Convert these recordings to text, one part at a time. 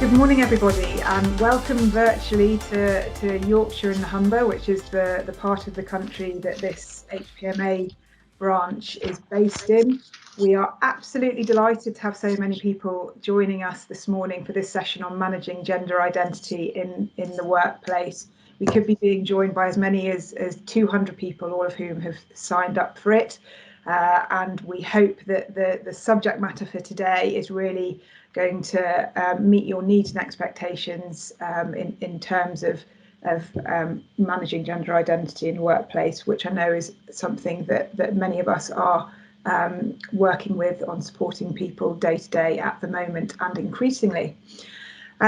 Good morning, everybody, and welcome virtually to Yorkshire and the Humber, which is the part of the country that this HPMA branch is based in. We are absolutely delighted to have so many people joining us this morning for this session on managing gender identity in the workplace. We could be being joined by as many as 200 people, all of whom have signed up for it. And we hope that the subject matter for today is really going to meet your needs and expectations in terms of managing gender identity in the workplace, which I know is something that many of us are working with on supporting people day to day at the moment and increasingly.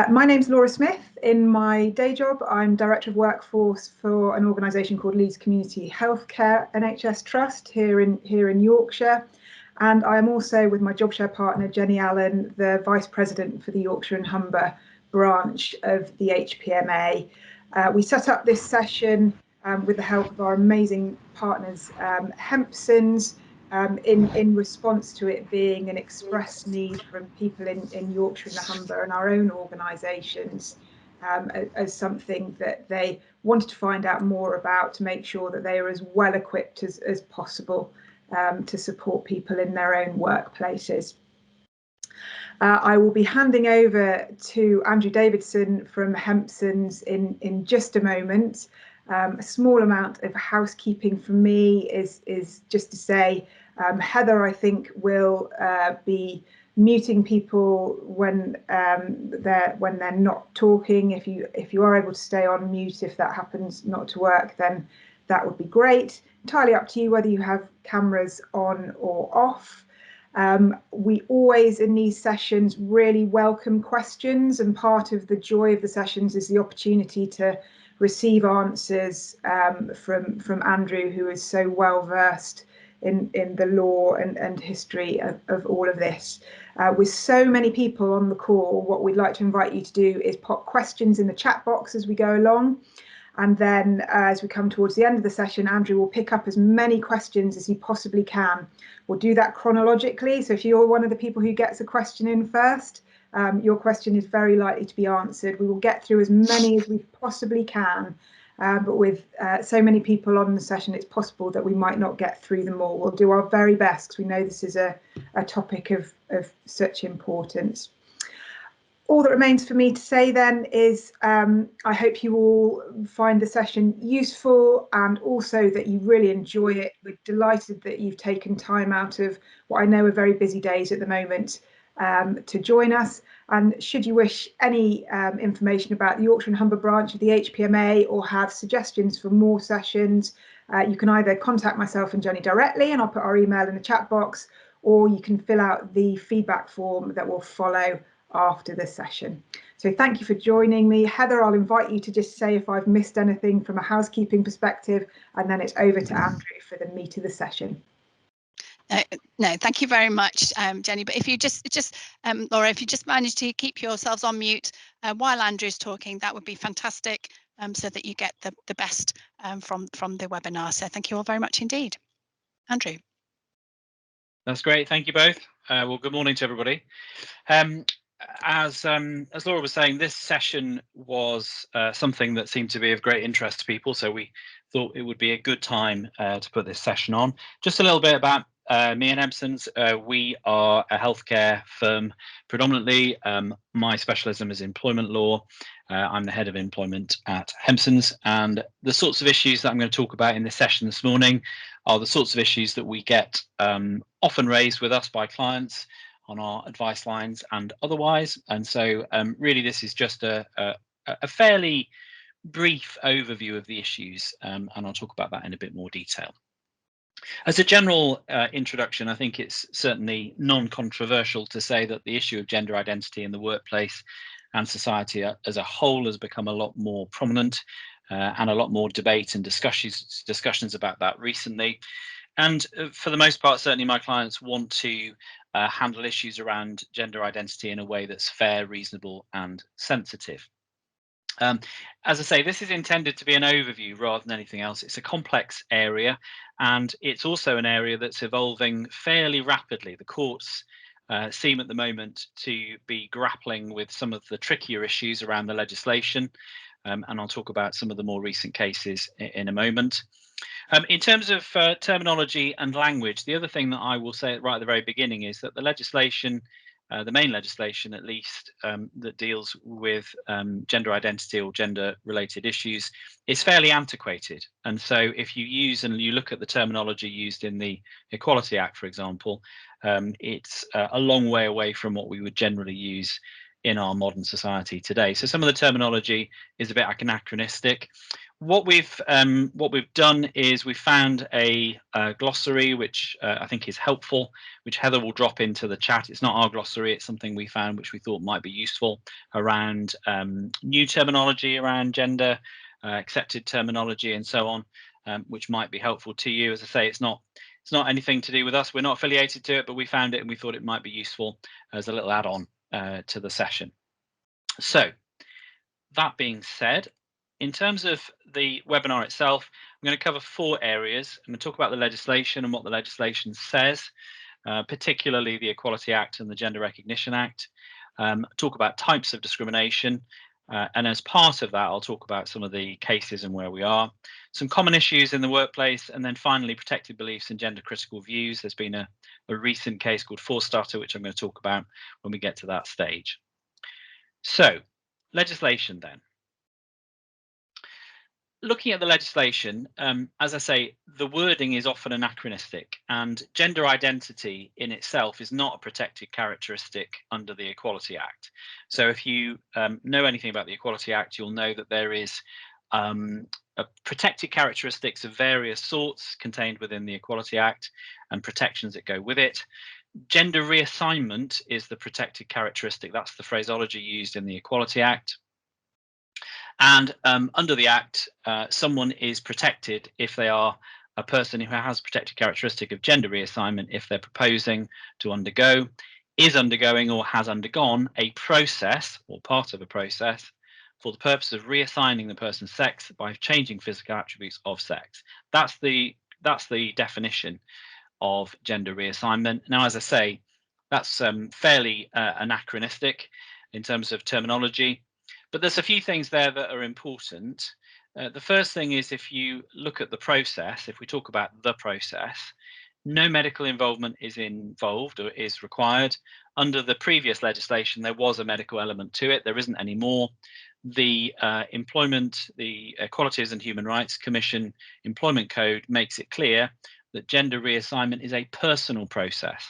My name's Laura Smith. In my day job, I'm Director of Workforce for an organisation called Leeds Community Healthcare NHS Trust here in Yorkshire. And I am also, with my job share partner, Jenny Allen, the Vice President for the Yorkshire and Humber branch of the HPMA. We set up this session with the help of our amazing partners, Hempsons, in response to it being an express need from people in Yorkshire and the Humber and our own organisations as something that they wanted to find out more about to make sure that they are as well equipped as possible to support people in their own workplaces. I will be handing over to Andrew Davidson from Hempsons in just a moment. A small amount of housekeeping from me is just to say Heather, I think, will be muting people when they're not talking. If you are able to stay on mute, if that happens not to work, then that would be great. Entirely up to you whether you have cameras on or off. We always in these sessions really welcome questions, and part of the joy of the sessions is the opportunity to receive answers from Andrew, who is so well versed in the law and history of all of this. With so many people on the call, what we'd like to invite you to do is pop questions in the chat box as we go along. And then as we come towards the end of the session, Andrew will pick up as many questions as he possibly can. We'll do that chronologically. So if you're one of the people who gets a question in first, your question is very likely to be answered. We will get through as many as we possibly can. But with so many people on the session, it's possible that we might not get through them all. We'll do our very best because we know this is a topic of such importance. All that remains for me to say then is I hope you all find the session useful and also that you really enjoy it. We're delighted that you've taken time out of what I know are very busy days at the moment to join us. And should you wish any information about the Yorkshire and Humber branch of the HPMA or have suggestions for more sessions, you can either contact myself and Jenny directly, and I'll put our email in the chat box, or you can fill out the feedback form that will follow after the session. So thank you for joining me. Heather, I'll invite you to just say if I've missed anything from a housekeeping perspective, and then it's over to Andrew for the meat of the session. No, thank you very much, Jenny. But if you Laura, if you just manage to keep yourselves on mute while Andrew's talking, that would be fantastic, so that you get the best from the webinar. So thank you all very much indeed. Andrew. That's great. Thank you both. Well, good morning to everybody. As Laura was saying, this session was something that seemed to be of great interest to people, so we thought it would be a good time to put this session on. Just a little bit about me and Hempsons. We are a healthcare firm predominantly. My specialism is employment law. I'm the head of employment at Hempsons, and the sorts of issues that I'm going to talk about in this session this morning are the sorts of issues that we get often raised with us by clients on our advice lines and otherwise. And so really this is just a fairly brief overview of the issues, and I'll talk about that in a bit more detail. As a general introduction, I think it's certainly non-controversial to say that the issue of gender identity in the workplace and society as a whole has become a lot more prominent, and a lot more debate and discussions about that recently. And for the most part, certainly my clients want to handle issues around gender identity in a way that's fair, reasonable and sensitive. As I say, this is intended to be an overview rather than anything else. It's a complex area, and it's also an area that's evolving fairly rapidly. The courts seem at the moment to be grappling with some of the trickier issues around the legislation, and I'll talk about some of the more recent cases in a moment. In terms of terminology and language, the other thing that I will say right at the very beginning is that the legislation, the main legislation at least, that deals with gender identity or gender related issues is fairly antiquated. And so if you use and you look at the terminology used in the Equality Act, for example, it's a long way away from what we would generally use in our modern society today. So some of the terminology is a bit anachronistic. What we've done is we found a glossary which I think is helpful, which Heather will drop into the chat. It's not our glossary, it's something we found which we thought might be useful around new terminology around gender, accepted terminology and so on, which might be helpful to you. As I say, it's not anything to do with us, we're not affiliated to it, but we found it and we thought it might be useful as a little add-on to the session. So that being said, in terms of the webinar itself, I'm going to cover 4 areas. I'm going to talk about the legislation and what the legislation says, particularly the Equality Act and the Gender Recognition Act. Talk about types of discrimination, and as part of that, I'll talk about some of the cases and where we are, some common issues in the workplace, and then finally protected beliefs and gender critical views. There's been a recent case called Forstater, which I'm going to talk about when we get to that stage. So, legislation then. Looking at the legislation, as I say, the wording is often anachronistic, and gender identity in itself is not a protected characteristic under the Equality Act. So if you know anything about the Equality Act, you'll know that there is protected characteristics of various sorts contained within the Equality Act and protections that go with it. Gender reassignment is the protected characteristic. That's the phraseology used in the Equality Act. And under the Act, someone is protected if they are a person who has a protected characteristic of gender reassignment if they're proposing to undergo, is undergoing, or has undergone a process or part of a process for the purpose of reassigning the person's sex by changing physical attributes of sex. That's the definition of gender reassignment. Now, as I say, that's fairly anachronistic in terms of terminology. But there's a few things there that are important. The first thing is, if you look at the process, if we talk about the process, no medical involvement is involved or is required. Under the previous legislation, there was a medical element to it. There isn't anymore. The the Equalities and Human Rights Commission Employment Code makes it clear that gender reassignment is a personal process.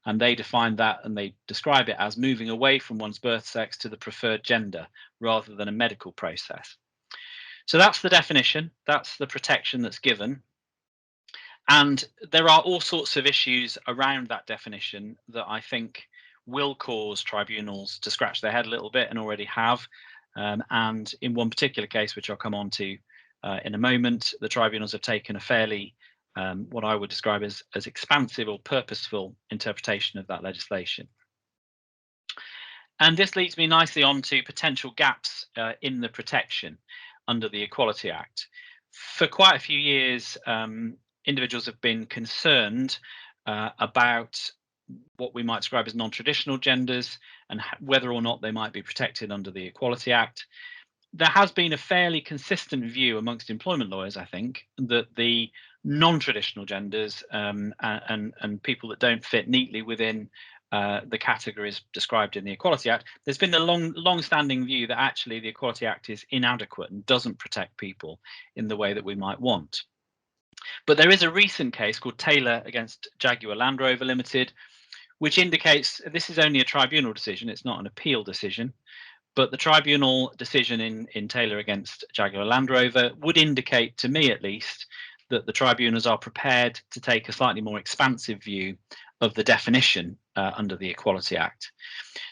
And they define that and they describe it as moving away from one's birth sex to the preferred gender rather than a medical process. So that's the definition, that's the protection that's given. And there are all sorts of issues around that definition that I think will cause tribunals to scratch their head a little bit and already have. And in one particular case, which I'll come on to in a moment, the tribunals have taken a fairly what I would describe as expansive or purposeful interpretation of that legislation. And this leads me nicely on to potential gaps in the protection under the Equality Act. For quite a few years, individuals have been concerned about what we might describe as non-traditional genders and whether or not they might be protected under the Equality Act. There has been a fairly consistent view amongst employment lawyers, I think, that the non-traditional genders and people that don't fit neatly within the categories described in the Equality Act, there's been a long-standing view that actually the Equality Act is inadequate and doesn't protect people in the way that we might want. But there is a recent case called Taylor against Jaguar Land Rover Limited, which indicates this is only a tribunal decision, it's not an appeal decision. But the tribunal decision in Taylor against Jaguar Land Rover would indicate, to me at least, that the tribunals are prepared to take a slightly more expansive view of the definition under the Equality Act.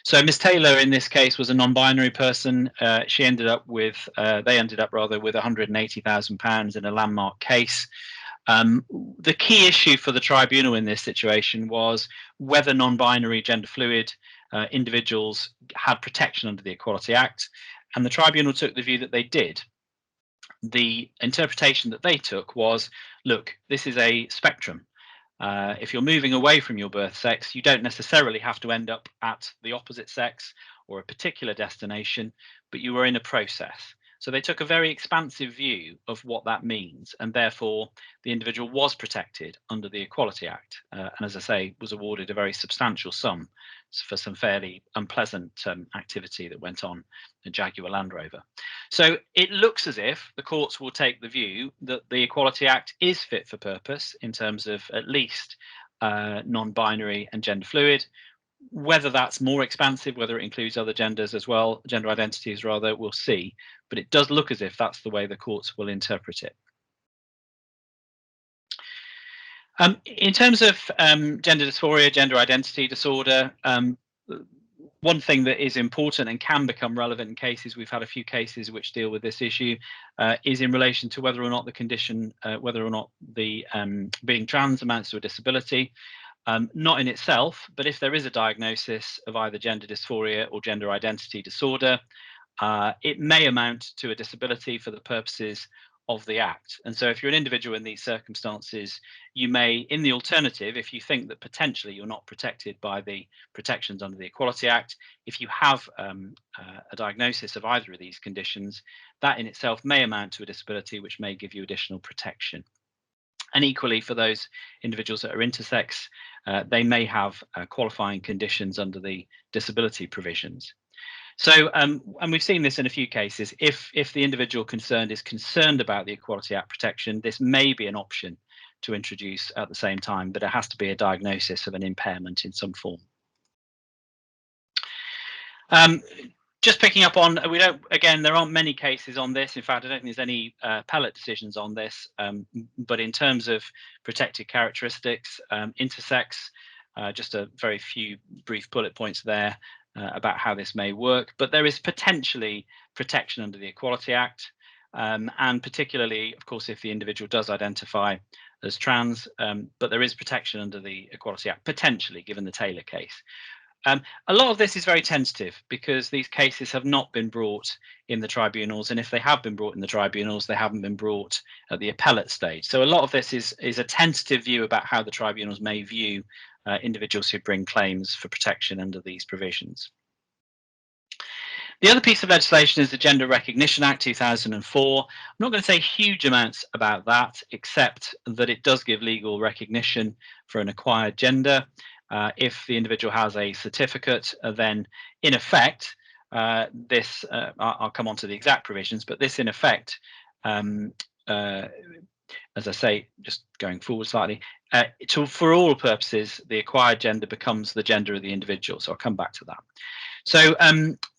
So Ms. Taylor in this case was a non-binary person. They ended up with £180,000 in a landmark case. The key issue for the tribunal in this situation was whether non-binary, gender fluid individuals had protection under the Equality Act, and the tribunal took the view that they did. The interpretation that they took was, look, this is a spectrum. If you're moving away from your birth sex, you don't necessarily have to end up at the opposite sex or a particular destination, but you are in a process. So they took a very expansive view of what that means, and therefore the individual was protected under the Equality Act, and as I say, was awarded a very substantial sum for some fairly unpleasant activity that went on in Jaguar Land Rover. So it looks as if the courts will take the view that the Equality Act is fit for purpose in terms of at least non-binary and gender fluid. Whether that's more expansive, whether it includes other genders as well, gender identities rather, we'll see. But it does look as if that's the way the courts will interpret it. In terms of gender dysphoria, gender identity disorder, one thing that is important and can become relevant in cases, we've had a few cases which deal with this issue, is in relation to whether or not the condition, whether or not the being trans amounts to a disability. Not in itself, but if there is a diagnosis of either gender dysphoria or gender identity disorder, it may amount to a disability for the purposes of the Act. And so if you're an individual in these circumstances, you may, in the alternative, if you think that potentially you're not protected by the protections under the Equality Act, if you have a diagnosis of either of these conditions, that in itself may amount to a disability which may give you additional protection. And equally, for those individuals that are intersex, they may have qualifying conditions under the disability provisions. So, and we've seen this in a few cases, if the individual concerned is concerned about the Equality Act protection, this may be an option to introduce at the same time, but it has to be a diagnosis of an impairment in some form. Just picking up on, again, there aren't many cases on this. In fact, I don't think there's any appellate decisions on this, but in terms of protected characteristics, intersex, just a very few brief bullet points there about how this may work, but there is potentially protection under the Equality Act, and particularly, of course, if the individual does identify as trans, but there is protection under the Equality Act, potentially, given the Taylor case. A lot of this is very tentative because these cases have not been brought in the tribunals, and if they have been brought in the tribunals, they haven't been brought at the appellate stage. So a lot of this is a tentative view about how the tribunals may view individuals who bring claims for protection under these provisions. The other piece of legislation is the Gender Recognition Act 2004. I'm not going to say huge amounts about that, except that it does give legal recognition for an acquired gender. If the individual has a certificate, then in effect, this, I'll come on to the exact provisions, but this in effect, as I say, just going forward slightly, for all purposes, the acquired gender becomes the gender of the individual. So I'll come back to that. So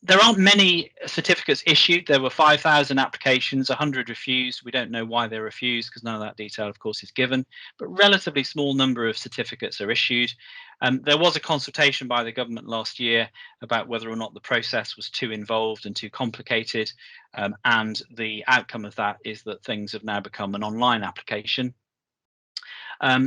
there aren't many certificates issued. There were 5,000 applications, 100 refused. We don't know why they're refused because none of that detail, of course, is given, but relatively small number of certificates are issued. There was a consultation by the government last year about whether or not the process was too involved and too complicated, and the outcome of that is that things have now become an online application.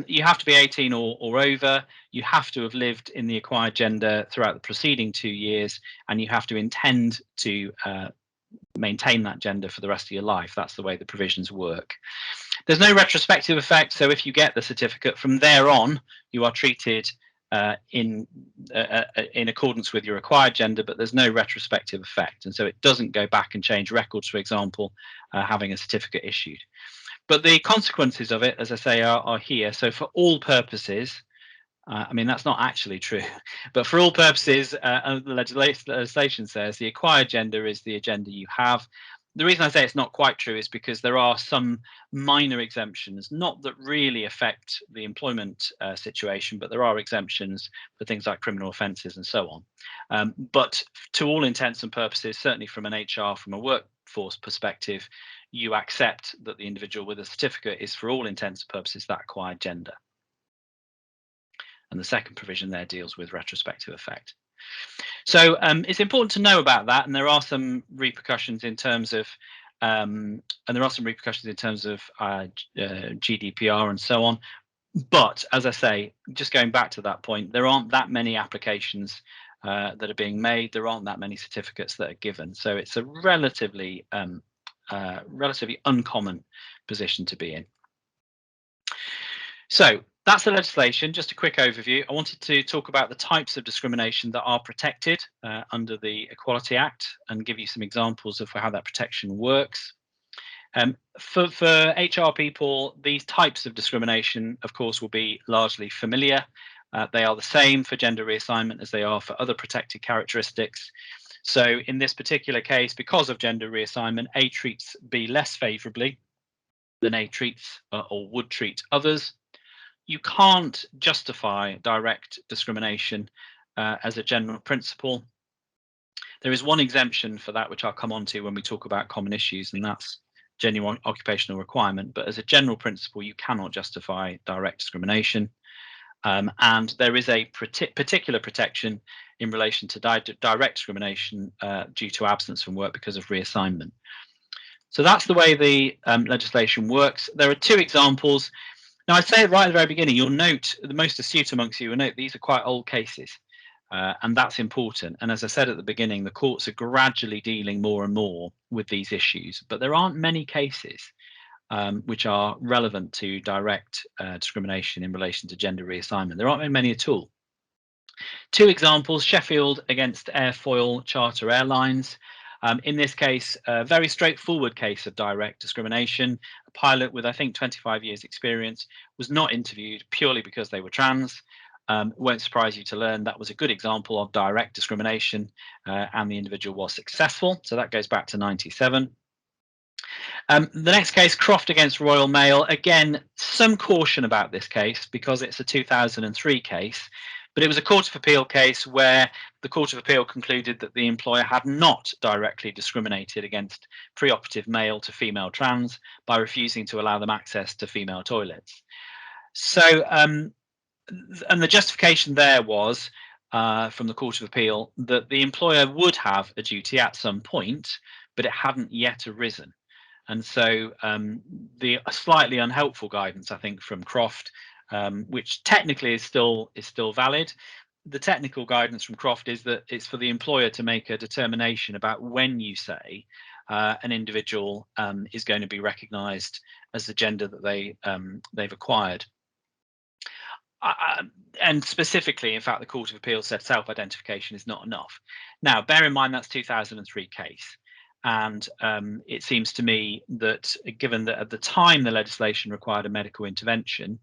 You have to be 18 or over, you have to have lived in the acquired gender throughout the preceding 2 years, and you have to intend to maintain that gender for the rest of your life. That's the way the provisions work. There's no retrospective effect, so if you get the certificate from there on, you are treated in accordance with your acquired gender, but there's no retrospective effect, and so it doesn't go back and change records, for example, having a certificate issued. But the consequences of it, as I say, are here. So for all purposes, I mean, that's not actually true, but for all purposes, the legislation says the acquired gender is the gender you have. The reason I say it's not quite true is because there are some minor exemptions, not that really affect the employment situation, but there are exemptions for things like criminal offences and so on. But to all intents and purposes, certainly from an HR, from a workforce perspective, you accept that the individual with a certificate is, for all intents and purposes, that acquired gender. And the second provision there deals with retrospective effect. So it's important to know about that, and there are some repercussions in terms of GDPR and so on. But as I say, just going back to that point, there aren't that many applications that are being made. There aren't that many certificates that are given. So it's a relatively uncommon position to be in. So That's the legislation. Just a quick overview. I wanted to talk about the types of discrimination that are protected under the Equality Act and give you some examples of how that protection works. For HR people, these types of discrimination, of course, will be largely familiar. They are the same for gender reassignment as they are for other protected characteristics. So in this particular case, because of gender reassignment, A treats B less favourably than A treats or would treat others. You can't justify direct discrimination as a general principle. There is one exemption for that, which I'll come on to when we talk about common issues, and that's genuine occupational requirement. But as a general principle, you cannot justify direct discrimination. And there is a particular protection in relation to direct discrimination due to absence from work because of reassignment. So that's the way the legislation works. There are two examples. Now, I say it right at the very beginning, you'll note, the most astute amongst you will note, these are quite old cases, and that's important. And as I said at the beginning, the courts are gradually dealing more and more with these issues, but there aren't many cases which are relevant to direct discrimination in relation to gender reassignment. There aren't many at all. Two examples: Sheffield against Airfoil Charter Airlines. In this case, a very straightforward case of direct discrimination. A pilot with, I think, 25 years experience was not interviewed purely because they were trans. It won't surprise you to learn that was a good example of direct discrimination, and the individual was successful. So that goes back to 97. The next case, Croft against Royal Mail. Again, some caution about this case because it's a 2003 case, but it was a Court of Appeal case where the Court of Appeal concluded that the employer had not directly discriminated against preoperative male to female trans by refusing to allow them access to female toilets. So, and the justification there was from the Court of Appeal that the employer would have a duty at some point, but it hadn't yet arisen. And so the slightly unhelpful guidance, I think, from Croft, which technically is still valid. The technical guidance from Croft is that it's for the employer to make a determination about when you say an individual is going to be recognised as the gender that they've acquired. And specifically, in fact, the Court of Appeal said self-identification is not enough. Now, bear in mind that's 2003 case. And it seems to me that given that at the time the legislation required a medical intervention,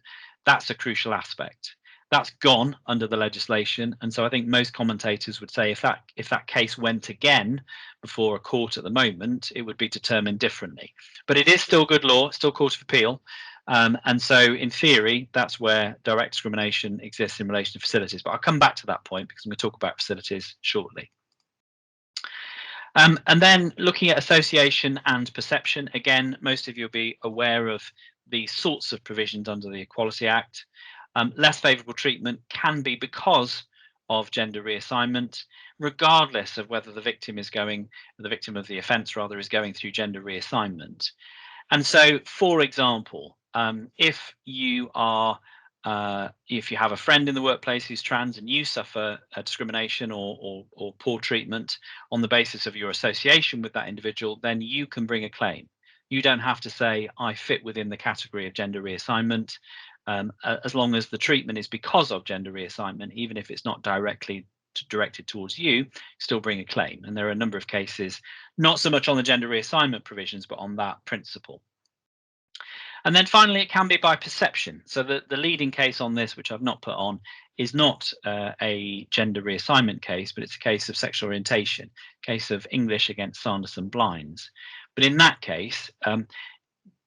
that's a crucial aspect. That's gone under the legislation. And so I think most commentators would say if that case went again before a court at the moment, it would be determined differently. But it is still good law, still Court of Appeal. And so in theory, that's where direct discrimination exists in relation to facilities. But I'll come back to that point because I'm going to talk about facilities shortly. And then looking at association and perception, again, most of you will be aware of these sorts of provisions under the Equality Act. Less favourable treatment can be because of gender reassignment, regardless of whether the victim of the offence rather is going through gender reassignment. And so, for example, if you have a friend in the workplace who's trans and you suffer discrimination or poor treatment on the basis of your association with that individual, then you can bring a claim. You don't have to say, I fit within the category of gender reassignment, as long as the treatment is because of gender reassignment, even if it's not directly directed towards you, still bring a claim. And there are a number of cases, not so much on the gender reassignment provisions, but on that principle. And then finally, it can be by perception. So the leading case on this, which I've not put on, is not a gender reassignment case, but it's a case of sexual orientation, case of English against Sanderson Blinds. But in that case,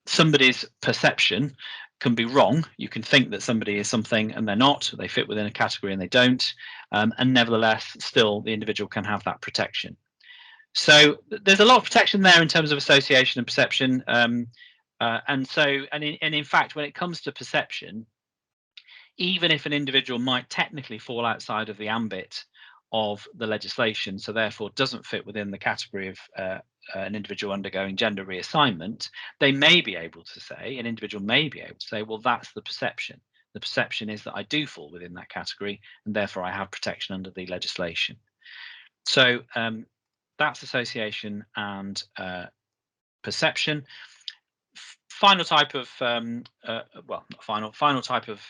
somebody's perception can be wrong. You can think that somebody is something and they're not, they fit within a category and they don't, and nevertheless, still the individual can have that protection. So there's a lot of protection there in terms of association and perception. And in fact, when it comes to perception, even if an individual might technically fall outside of the ambit of the legislation, so therefore doesn't fit within the category of an individual undergoing gender reassignment, an individual may be able to say, well, that's the perception. The perception is that I do fall within that category, and therefore I have protection under the legislation. So that's association and perception. Final type of final type of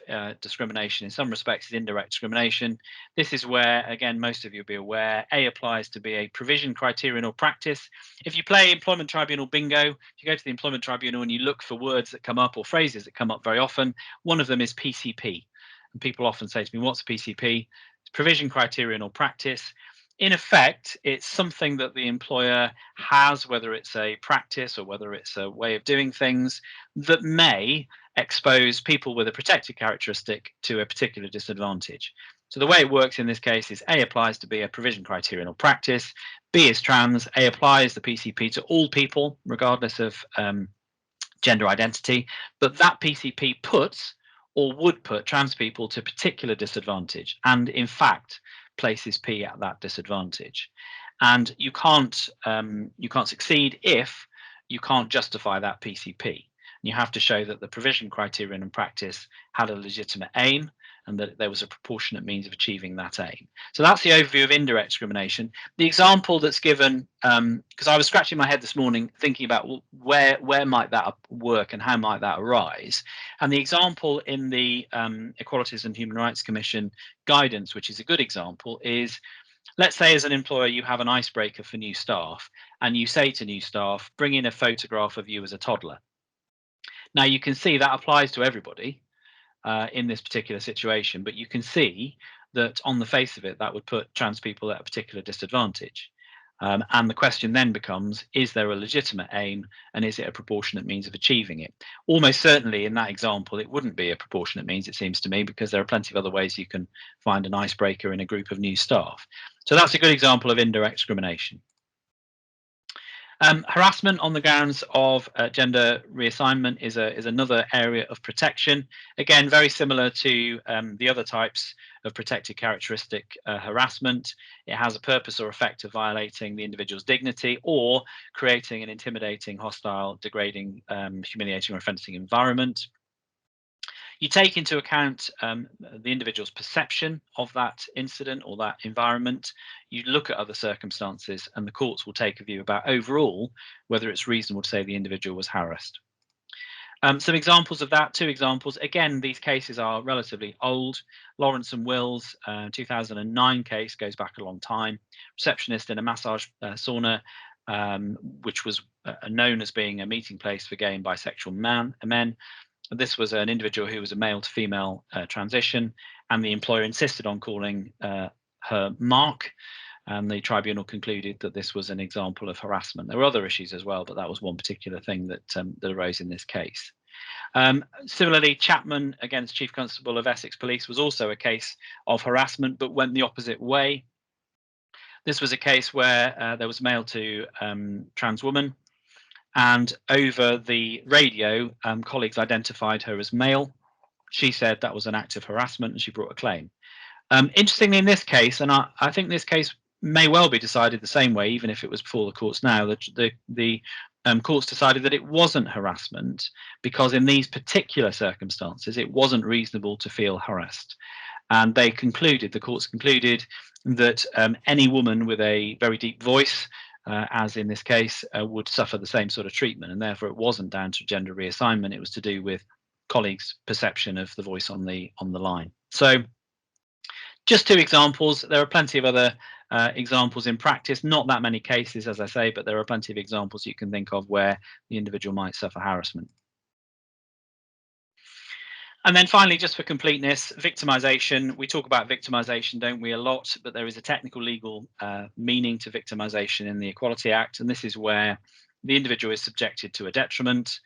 discrimination in some respects is indirect discrimination. This is where, again, most of you will be aware, A applies to be a provision, criterion, or practice. If you play employment tribunal bingo, if you go to the employment tribunal and you look for words that come up or phrases that come up very often, one of them is PCP. And people often say to me, what's a PCP? It's provision, criterion, or practice. In effect, it's something that the employer has, whether it's a practice or whether it's a way of doing things, that may expose people with a protected characteristic to a particular disadvantage. So the way it works in this case is A applies to be a provision, criterion, or practice. B is trans. A applies the PCP to all people, regardless of gender identity. But that PCP puts or would put trans people to a particular disadvantage, and in fact places P at that disadvantage. And you can't succeed if you can't justify that PCP. You have to show that the provision, criterion, and practice had a legitimate aim, and that there was a proportionate means of achieving that aim. So that's the overview of indirect discrimination. The example that's given, because I was scratching my head this morning thinking about where might that work and how might that arise. And the example in the Equalities and Human Rights Commission guidance, which is a good example, is, let's say as an employer you have an icebreaker for new staff, and you say to new staff, bring in a photograph of you as a toddler. Now you can see that applies to everybody in this particular situation, but you can see that on the face of it, that would put trans people at a particular disadvantage. And the question then becomes, is there a legitimate aim, and is it a proportionate means of achieving it? Almost certainly in that example, it wouldn't be a proportionate means, it seems to me, because there are plenty of other ways you can find an icebreaker in a group of new staff. So that's a good example of indirect discrimination. Harassment on the grounds of gender reassignment is another area of protection. Again, very similar to the other types of protected characteristic harassment. It has a purpose or effect of violating the individual's dignity or creating an intimidating, hostile, degrading, humiliating, or offending environment. You take into account the individual's perception of that incident or that environment. You look at other circumstances, and the courts will take a view about overall whether it's reasonable to say the individual was harassed. Some examples of that, two examples. Again, these cases are relatively old. Lawrence and Wills, 2009 case, goes back a long time. Receptionist in a massage sauna, which was known as being a meeting place for gay and bisexual men. This was an individual who was a male to female transition, and the employer insisted on calling her Mark, and the tribunal concluded that this was an example of harassment. There were other issues as well, but that was one particular thing that that arose in this case. Similarly, Chapman against Chief Constable of Essex Police was also a case of harassment, but went the opposite way. This was a case where there was male to trans woman, and over the radio, colleagues identified her as male. She said that was an act of harassment, and she brought a claim. Interestingly, in this case, and I think this case may well be decided the same way, even if it was before the courts now, the courts decided that it wasn't harassment, because in these particular circumstances, it wasn't reasonable to feel harassed. And they concluded, the courts concluded, that any woman with a very deep voice, as in this case, would suffer the same sort of treatment, and therefore it wasn't down to gender reassignment. It was to do with colleagues' perception of the voice on the line. So just two examples. There are plenty of other examples in practice, not that many cases, as I say, but there are plenty of examples you can think of where the individual might suffer harassment. And then finally, just for completeness, victimization. We talk about victimization, don't we, a lot, but there is a technical legal meaning to victimization in the Equality Act, and this is where the individual is subjected to a detriment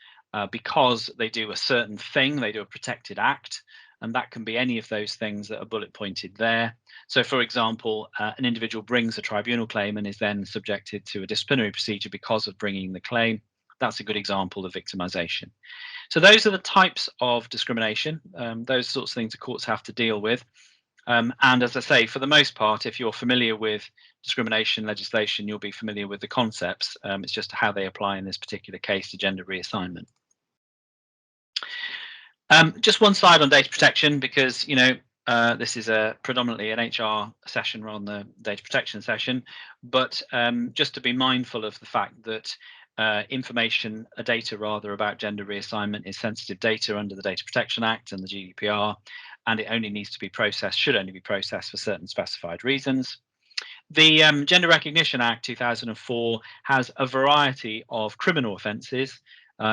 because they do a certain thing, they do a protected act, and that can be any of those things that are bullet pointed there. So, for example, an individual brings a tribunal claim and is then subjected to a disciplinary procedure because of bringing the claim. That's a good example of victimization. So those are the types of discrimination, those sorts of things the courts have to deal with. And as I say, for the most part, if you're familiar with discrimination legislation, you'll be familiar with the concepts. It's just how they apply in this particular case to gender reassignment. Just one slide on data protection, because, you know, this is predominantly an HR session rather than the data protection session, but just to be mindful of the fact that information, data rather, about gender reassignment is sensitive data under the Data Protection Act and the GDPR, and it only needs to be processed, should only be processed for certain specified reasons. The Gender Recognition Act 2004 has a variety of criminal offences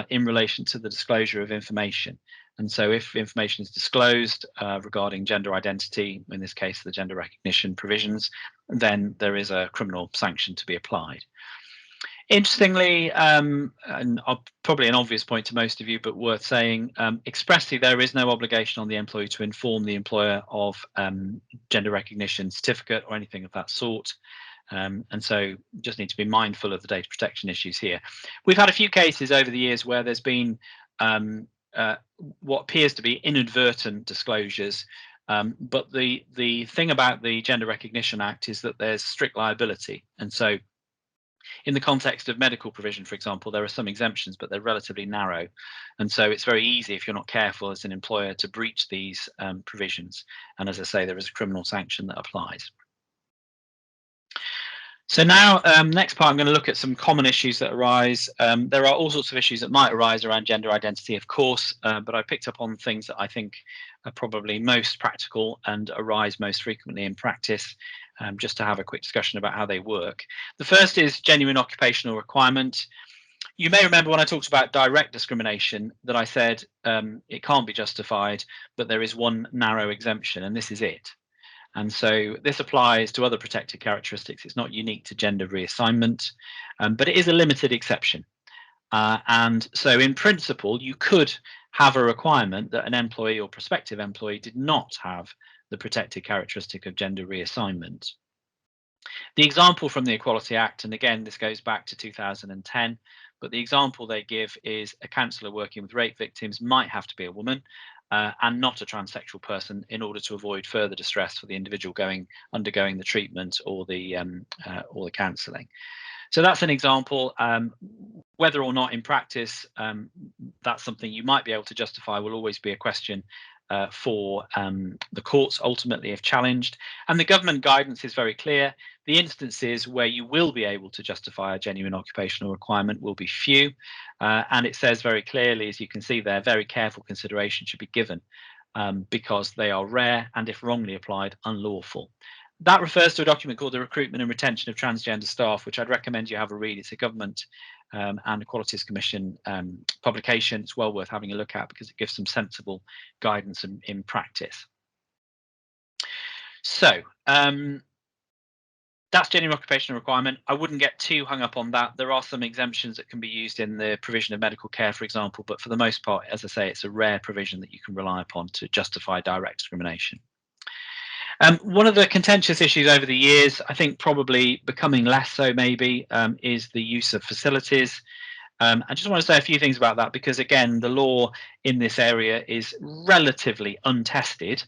in relation to the disclosure of information. And so if information is disclosed regarding gender identity, in this case the gender recognition provisions, then there is a criminal sanction to be applied. Interestingly, and probably an obvious point to most of you, but worth saying, expressly there is no obligation on the employee to inform the employer of gender recognition certificate or anything of that sort. And so just need to be mindful of the data protection issues here. We've had a few cases over the years where there's been what appears to be inadvertent disclosures, but the thing about the Gender Recognition Act is that there's strict liability, and so in the context of medical provision, for example, there are some exemptions, but they're relatively narrow. And so it's very easy, if you're not careful as an employer, to breach these provisions. And as I say, there is a criminal sanction that applies. So now, next part, I'm going to look at some common issues that arise. There are all sorts of issues that might arise around gender identity, of course, but I picked up on things that I think are probably most practical and arise most frequently in practice, just to have a quick discussion about how they work. The first is genuine occupational requirement. You may remember when I talked about direct discrimination that I said it can't be justified, but there is one narrow exemption, and this is it. And so this applies to other protected characteristics. It's not unique to gender reassignment, but it is a limited exception. And so in principle, you could have a requirement that an employee or prospective employee did not have the protected characteristic of gender reassignment. The example from the Equality Act, and again, this goes back to 2010, but the example they give is a counsellor working with rape victims might have to be a woman, and not a transsexual person, in order to avoid further distress for the individual undergoing the treatment or the counselling. So that's an example. Whether or not in practice that's something you might be able to justify will always be a question for the courts ultimately if challenged. And the government guidance is very clear. The instances where you will be able to justify a genuine occupational requirement will be few. And it says very clearly, as you can see there, very careful consideration should be given because they are rare and, if wrongly applied, unlawful. That refers to a document called the Recruitment and Retention of Transgender Staff, which I'd recommend you have a read. It's a government and Equalities Commission publication. It's well worth having a look at because it gives some sensible guidance in practice. So that's genuine occupational requirement. I wouldn't get too hung up on that. There are some exemptions that can be used in the provision of medical care, for example, but for the most part, as I say, it's a rare provision that you can rely upon to justify direct discrimination. One of the contentious issues over the years, I think probably becoming less so maybe, is the use of facilities. I just want to say a few things about that because, again, the law in this area is relatively untested.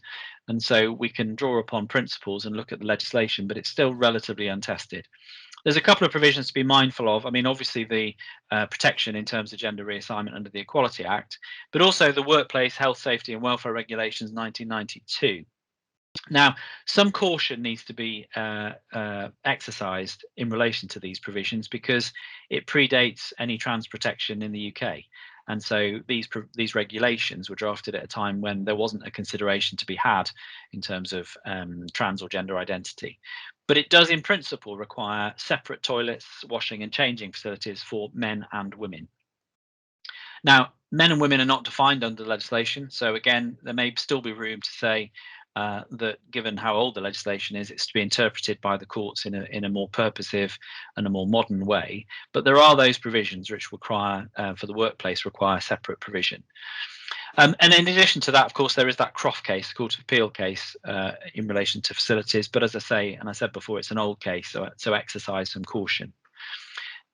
And so we can draw upon principles and look at the legislation, but it's still relatively untested. There's a couple of provisions to be mindful of. I mean, obviously the protection in terms of gender reassignment under the Equality Act, but also the Workplace Health, Safety and Welfare Regulations 1992. Now, some caution needs to be exercised in relation to these provisions because it predates any trans protection in the UK. And so these regulations were drafted at a time when there wasn't a consideration to be had in terms of trans or gender identity. But it does in principle require separate toilets, washing and changing facilities for men and women. Now, men and women are not defined under the legislation. So again, there may still be room to say that given how old the legislation is, it's to be interpreted by the courts in a more purposive and a more modern way. But there are those provisions which require, for the workplace, require separate provision. And in addition to that, of course, there is that Croft case, Court of Appeal case, in relation to facilities. But as I say, and I said before, it's an old case, so exercise some caution.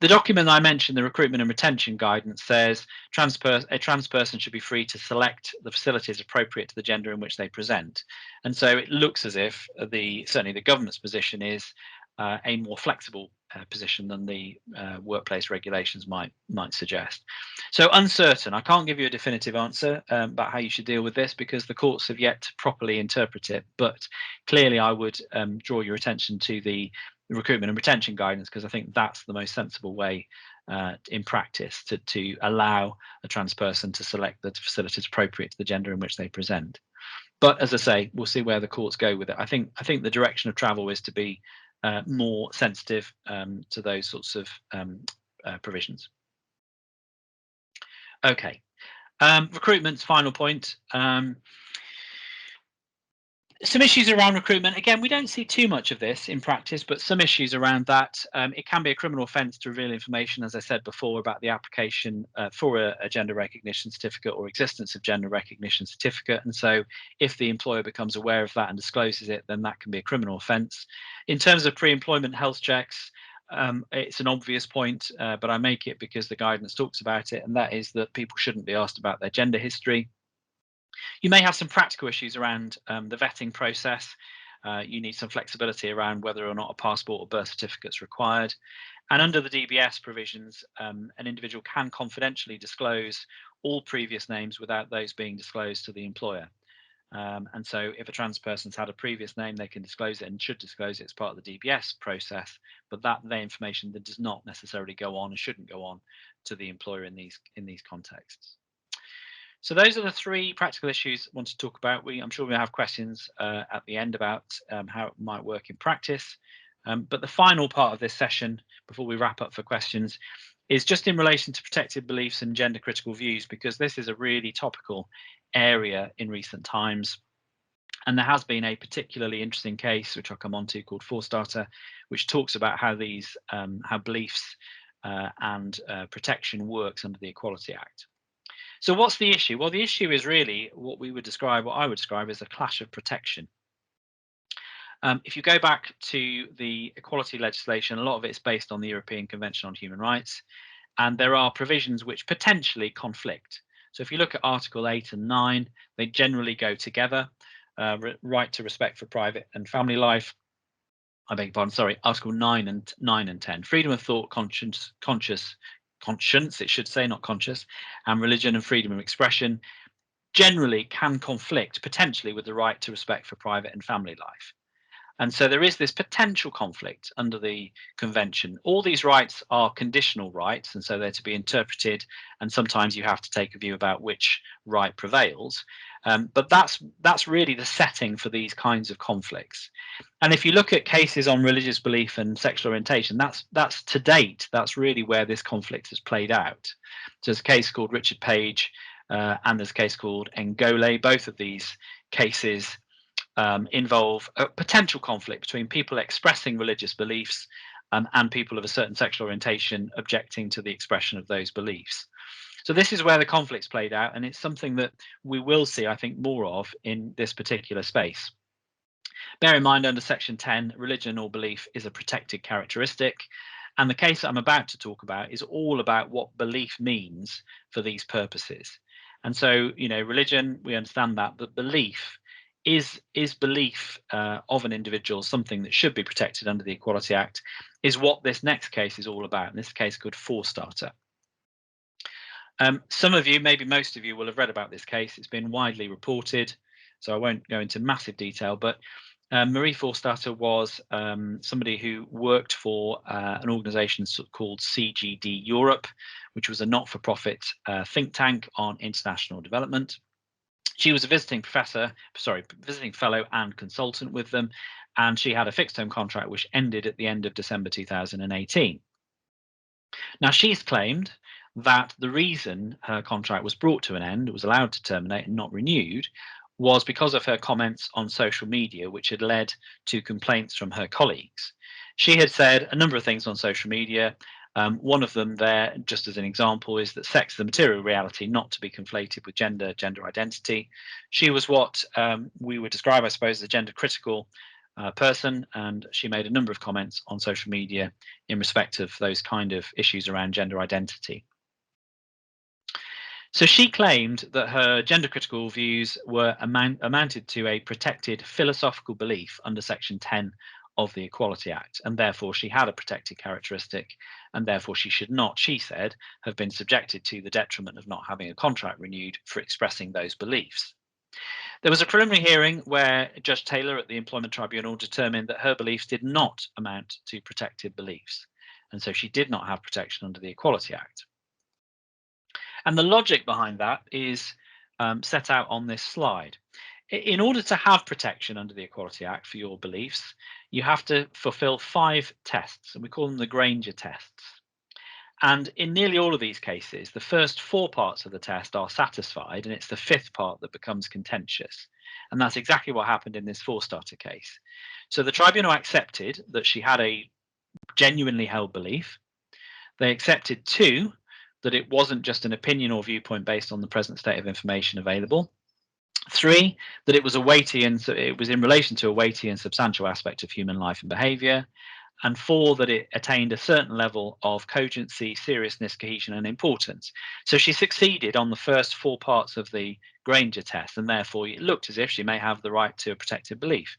The document I mentioned, the Recruitment and Retention Guidance, says a trans person should be free to select the facilities appropriate to the gender in which they present. And so it looks as if certainly the government's position is a more flexible position than the workplace regulations might suggest. So uncertain. I can't give you a definitive answer about how you should deal with this because the courts have yet to properly interpret it. But clearly, I would draw your attention to the recruitment and retention guidance, because I think that's the most sensible way in practice to allow a trans person to select the facilities appropriate to the gender in which they present. But as I say, we'll see where the courts go with it. I think the direction of travel is to be more sensitive to those sorts of provisions. Okay, recruitment's final point. Some issues around recruitment. Again, we don't see too much of this in practice, but some issues around that. It can be a criminal offence to reveal information, as I said before, about the application for a gender recognition certificate or existence of gender recognition certificate. And so if the employer becomes aware of that and discloses it, then that can be a criminal offence. In terms of pre-employment health checks, it's an obvious point, but I make it because the guidance talks about it, and that is that people shouldn't be asked about their gender history. You may have some practical issues around the vetting process. You need some flexibility around whether or not a passport or birth certificate is required. And under the DBS provisions, an individual can confidentially disclose all previous names without those being disclosed to the employer. And so if a trans person's had a previous name, they can disclose it and should disclose it as part of the DBS process, but that information that does not necessarily go on and shouldn't go on to the employer in these contexts. So those are the three practical issues I want to talk about. I'm sure we'll have questions at the end about how it might work in practice. But the final part of this session, before we wrap up for questions, is just in relation to protected beliefs and gender critical views, because this is a really topical area in recent times. And there has been a particularly interesting case, which I'll come on to, called Forestarter, which talks about how these how beliefs and protection works under the Equality Act. So what's the issue? Well, the issue is really what I would describe as a clash of protection. If you go back to the equality legislation, a lot of it is based on the European Convention on Human Rights, and there are provisions which potentially conflict. So if you look at Article 8 and 9, they generally go together. Right to respect for private and family life. I beg your pardon, sorry, Article 9 and 10. Freedom of thought, conscience, it should say, not conscious, and religion and freedom of expression generally can conflict potentially with the right to respect for private and family life. And so there is this potential conflict under the convention. All these rights are conditional rights, and so they're to be interpreted, and sometimes you have to take a view about which right prevails. But that's really the setting for these kinds of conflicts. And if you look at cases on religious belief and sexual orientation, that's to date, that's really where this conflict has played out. So there's a case called Richard Page and there's a case called Ngole. Both of these cases involve a potential conflict between people expressing religious beliefs and people of a certain sexual orientation objecting to the expression of those beliefs. So this is where the conflict's played out, and it's something that we will see, I think, more of in this particular space. Bear in mind, under Section 10, religion or belief is a protected characteristic, and the case that I'm about to talk about is all about what belief means for these purposes. And so, religion, we understand that, but belief is belief of an individual something that should be protected under the Equality Act, is what this next case is all about. In this case called Forestarter. Some of you, maybe most of you, will have read about this case. It's been widely reported, so I won't go into massive detail, but Marie Forestarter was somebody who worked for an organisation called CGD Europe, which was a not-for-profit think tank on international development. She was a visiting fellow and consultant with them, and she had a fixed-term contract which ended at the end of December 2018. Now, she's claimed that the reason her contract was brought to an end, was allowed to terminate and not renewed, was because of her comments on social media, which had led to complaints from her colleagues. She had said a number of things on social media. One of them there, just as an example, is that sex is a material reality, not to be conflated with gender identity. She was what we would describe, I suppose, as a gender critical person, and she made a number of comments on social media in respect of those kind of issues around gender identity. So she claimed that her gender critical views were amounted to a protected philosophical belief under Section 10 of the Equality Act, and therefore she had a protected characteristic, and therefore she should not, she said, have been subjected to the detriment of not having a contract renewed for expressing those beliefs. There was a preliminary hearing where Judge Taylor at the Employment Tribunal determined that her beliefs did not amount to protected beliefs, and so she did not have protection under the Equality Act. And the logic behind that is set out on this slide. In order to have protection under the Equality Act for your beliefs, you have to fulfill 5 tests, and we call them the Granger tests. And in nearly all of these cases, the first 4 parts of the test are satisfied, and it's the 5th part that becomes contentious. And that's exactly what happened in this for-starter case. So the tribunal accepted that she had a genuinely held belief. They accepted 2, that it wasn't just an opinion or viewpoint based on the present state of information available. 3, that it was a weighty and so it was in relation to a weighty and substantial aspect of human life and behaviour. And 4, that it attained a certain level of cogency, seriousness, cohesion, and importance. So she succeeded on the first 4 parts of the Granger test, and therefore it looked as if she may have the right to a protected belief.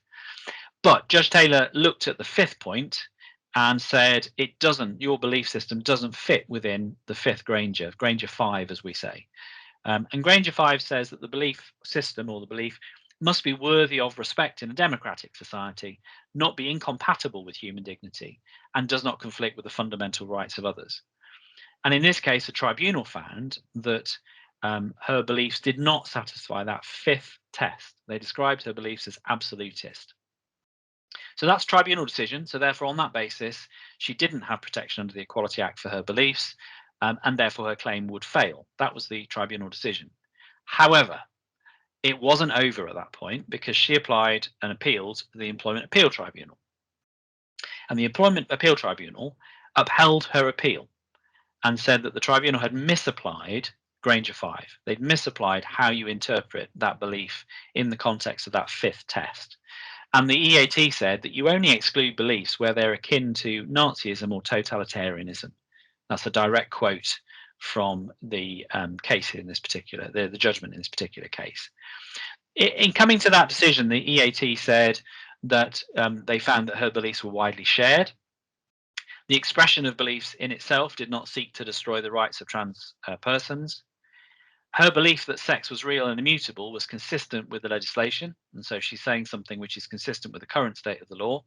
But Judge Taylor looked at the 5th point and said it doesn't, your belief system doesn't fit within the 5th Granger, Granger 5, as we say. And Granger 5 says that the belief system or the belief must be worthy of respect in a democratic society, not be incompatible with human dignity, and does not conflict with the fundamental rights of others. And in this case, the tribunal found that her beliefs did not satisfy that 5th test. They described her beliefs as absolutist. So that's tribunal decision. So therefore, on that basis, she didn't have protection under the Equality Act for her beliefs, and therefore her claim would fail. That was the tribunal decision. However, it wasn't over at that point because she applied and appealed to the Employment Appeal Tribunal. And the Employment Appeal Tribunal upheld her appeal and said that the tribunal had misapplied Granger 5. They'd misapplied how you interpret that belief in the context of that 5th test. And the EAT said that you only exclude beliefs where they're akin to Nazism or totalitarianism. That's a direct quote from the case in this particular, the judgment in this particular case. In coming to that decision, the EAT said that they found that her beliefs were widely shared. The expression of beliefs in itself did not seek to destroy the rights of trans persons. Her belief that sex was real and immutable was consistent with the legislation, and so she's saying something which is consistent with the current state of the law,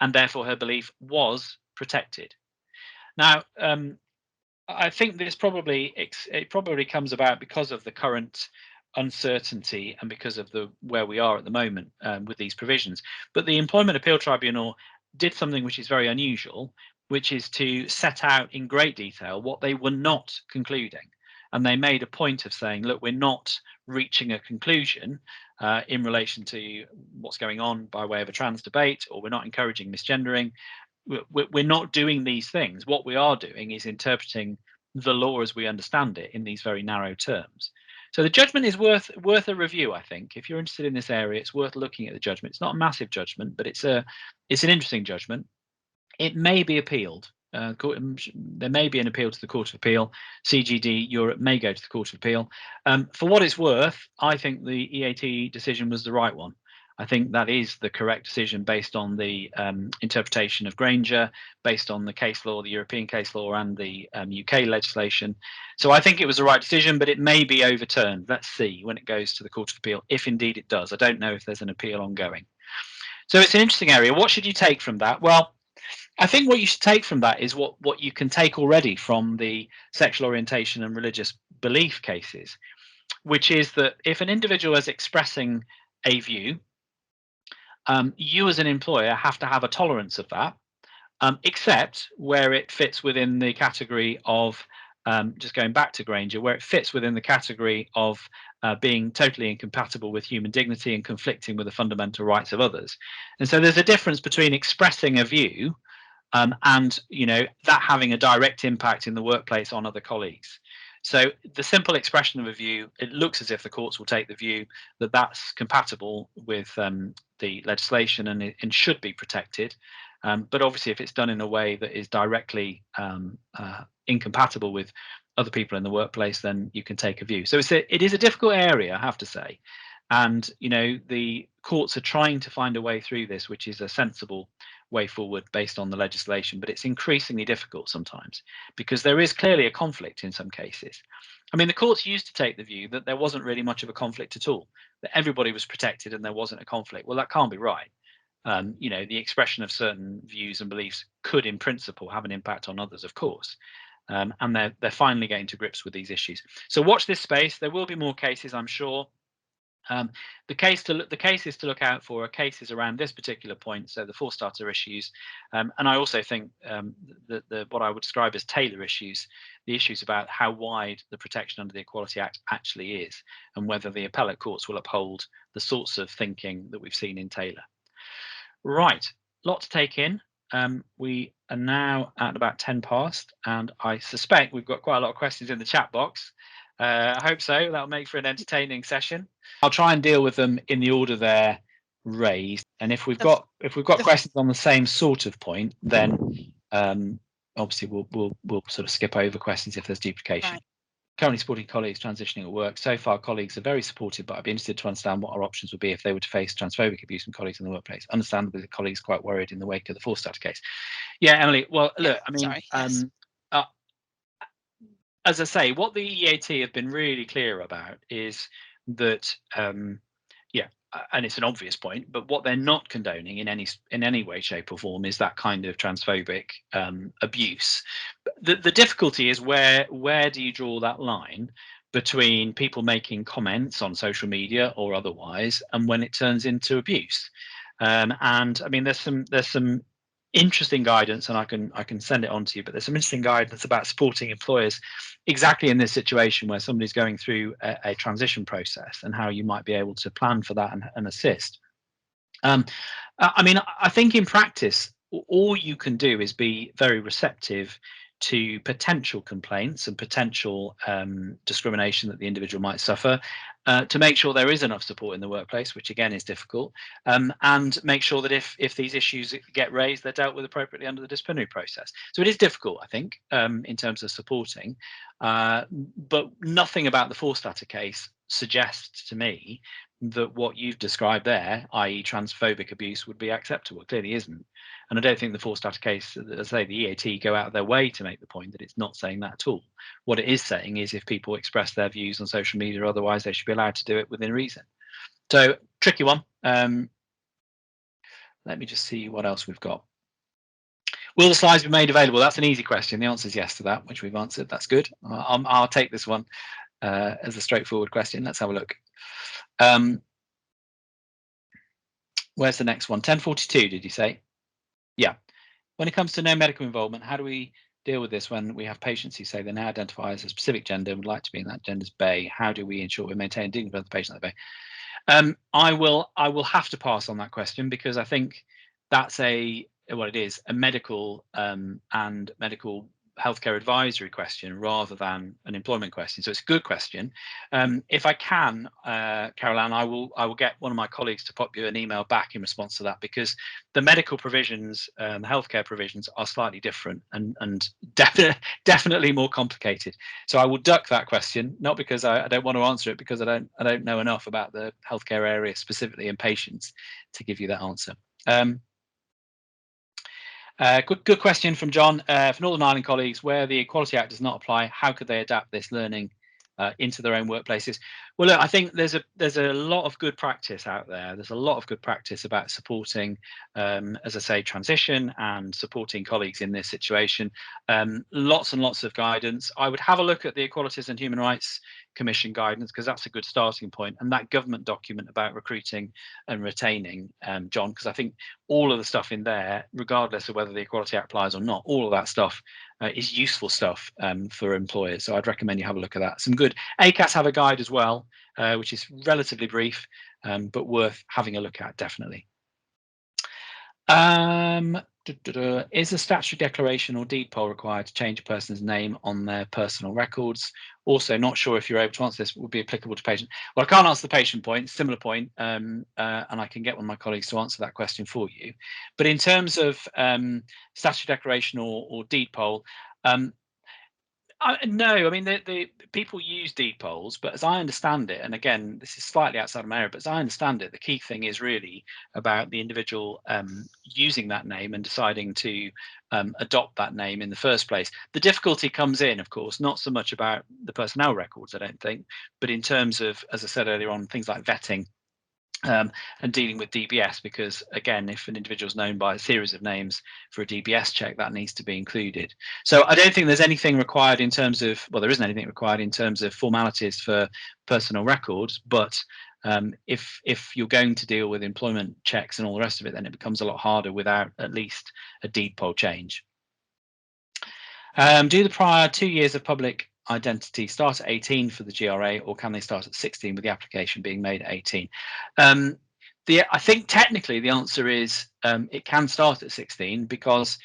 and therefore her belief was protected. Now, I think this probably comes about because of the current uncertainty and because of where we are at the moment with these provisions. But the Employment Appeal Tribunal did something which is very unusual, which is to set out in great detail what they were not concluding. And they made a point of saying, look, we're not reaching a conclusion in relation to what's going on by way of a trans debate, or we're not encouraging misgendering. We're not doing these things. What we are doing is interpreting the law as we understand it in these very narrow terms. So the judgment is worth a review, I think. If you're interested in this area, it's worth looking at the judgment. It's not a massive judgment, but it's an interesting judgment. It may be appealed. There may be an appeal to the Court of Appeal. CGD Europe may go to the Court of Appeal. For what it's worth, I think the EAT decision was the right one. I think that is the correct decision based on the interpretation of Granger, based on the case law, the European case law, and the UK legislation. So I think it was the right decision, but it may be overturned. Let's see when it goes to the Court of Appeal, if indeed it does. I don't know if there's an appeal ongoing. So it's an interesting area. What should you take from that? Well, I think what you should take from that is what you can take already from the sexual orientation and religious belief cases, which is that if an individual is expressing a view, you as an employer have to have a tolerance of that, except where it fits within the category of, just going back to Granger, where it fits within the category of being totally incompatible with human dignity and conflicting with the fundamental rights of others. And so there's a difference between expressing a view and that having a direct impact in the workplace on other colleagues. So the simple expression of a view, it looks as if the courts will take the view that that's compatible with the legislation and should be protected. But obviously, if it's done in a way that is directly incompatible with other people in the workplace, then you can take a view. So it is a difficult area, I have to say. And the courts are trying to find a way through this, which is a sensible way forward based on the legislation, but it's increasingly difficult sometimes because there is clearly a conflict in some cases. I mean, the courts used to take the view that there wasn't really much of a conflict at all, that everybody was protected and there wasn't a conflict. Well, that can't be right. You know, the expression of certain views and beliefs could, in principle, have an impact on others, of course. And they're finally getting to grips with these issues. So watch this space. There will be more cases, I'm sure. The cases to look out for are cases around this particular point, so the for-starter issues, and I also think that what I would describe as Taylor issues, the issues about how wide the protection under the Equality Act actually is, and whether the appellate courts will uphold the sorts of thinking that we've seen in Taylor. Right, lot to take in. We are now at about 10 past, and I suspect we've got quite a lot of questions in the chat box. I hope so. That'll make for an entertaining session. I'll try and deal with them in the order they're raised, and if we've got questions on the same sort of point, then obviously we'll sort of skip over questions if there's duplication. Right. Currently supporting colleagues transitioning at work. So far, colleagues are very supportive, but I'd be interested to understand what our options would be if they were to face transphobic abuse from colleagues in the workplace. Understandably, the colleagues quite worried in the wake of the for-starter case. Yeah, Emily. Well, look, I mean, sorry, yes. As I say, what the EAT have been really clear about is that, yeah, and it's an obvious point, but what they're not condoning in any way, shape, or form is that kind of transphobic abuse. The difficulty is where do you draw that line between people making comments on social media or otherwise, and when it turns into abuse? And I mean, there's some interesting guidance, and I can send it on to you, but there's some interesting guidance about supporting employers exactly in this situation where somebody's going through a transition process and how you might be able to plan for that and assist. I mean, I think in practice, all you can do is be very receptive to potential complaints and potential discrimination that the individual might suffer, to make sure there is enough support in the workplace, which again is difficult, and make sure that if these issues get raised, they're dealt with appropriately under the disciplinary process. So it is difficult, I think, in terms of supporting, but nothing about the for-starter case suggests to me that what you've described there, i.e. transphobic abuse, would be acceptable. It clearly isn't. And I don't think the for-starter case, as I say, the EAT go out of their way to make the point that it's not saying that at all. What it is saying is if people express their views on social media or otherwise, they should be allowed to do it within reason. So, tricky one. Let me just see what else we've got. Will the slides be made available? That's an easy question. The answer is yes to that, which we've answered. That's good. I'll take this one as a straightforward question. Let's have a look. Where's the next one? 1042, did you say? Yeah. When it comes to no medical involvement, how do we deal with this when we have patients who say they now identify as a specific gender and would like to be in that gender's bay? How do we ensure we maintain dignity of the patient in that bay? I will have to pass on that question because I think that's what it is, a medical and medical healthcare advisory question rather than an employment question. So it's a good question. If I can, Caroline, I will get one of my colleagues to pop you an email back in response to that, because the medical provisions, the healthcare provisions are slightly different and definitely more complicated. So I will duck that question, not because I don't want to answer it, because I don't know enough about the healthcare area specifically and patients to give you that answer. Good question from John. For Northern Ireland colleagues, where the Equality Act does not apply, how could they adapt this learning into their own workplaces? Well, look, I think there's a lot of good practice out there. There's a lot of good practice about supporting, as I say, transition and supporting colleagues in this situation. Lots and lots of guidance. I would have a look at the Equalities and Human Rights Commission guidance, because that's a good starting point, and that government document about recruiting and retaining, John, because I think all of the stuff in there, regardless of whether the Equality Act applies or not, all of that stuff is useful stuff for employers. So I'd recommend you have a look at that. Some good ACAS have a guide as well, which is relatively brief, but worth having a look at, definitely. Is a statutory declaration or deed poll required to change a person's name on their personal records? Also, not sure if you're able to answer this, would be applicable to patient. Well, I can't answer the patient point, similar point, and I can get one of my colleagues to answer that question for you. But in terms of statutory declaration or deed poll, No, I mean the people use deed polls, but as I understand it, and again this is slightly outside of my area, but as I understand it, the key thing is really about the individual using that name and deciding to adopt that name in the first place. The difficulty comes in, of course, not so much about the personnel records, I don't think, but in terms of, as I said earlier on, things like vetting. And dealing with DBS, because again, if an individual is known by a series of names for a DBS check, that needs to be included. So I don't think there's anything required in terms of, well, there isn't anything required in terms of formalities for personal records, but if you're going to deal with employment checks and all the rest of it, then it becomes a lot harder without at least a deed poll change. Do the prior 2 years of public identity start at 18 for the GRA, or can they start at 16 with the application being made at 18? I think technically the answer is it can start at 16, because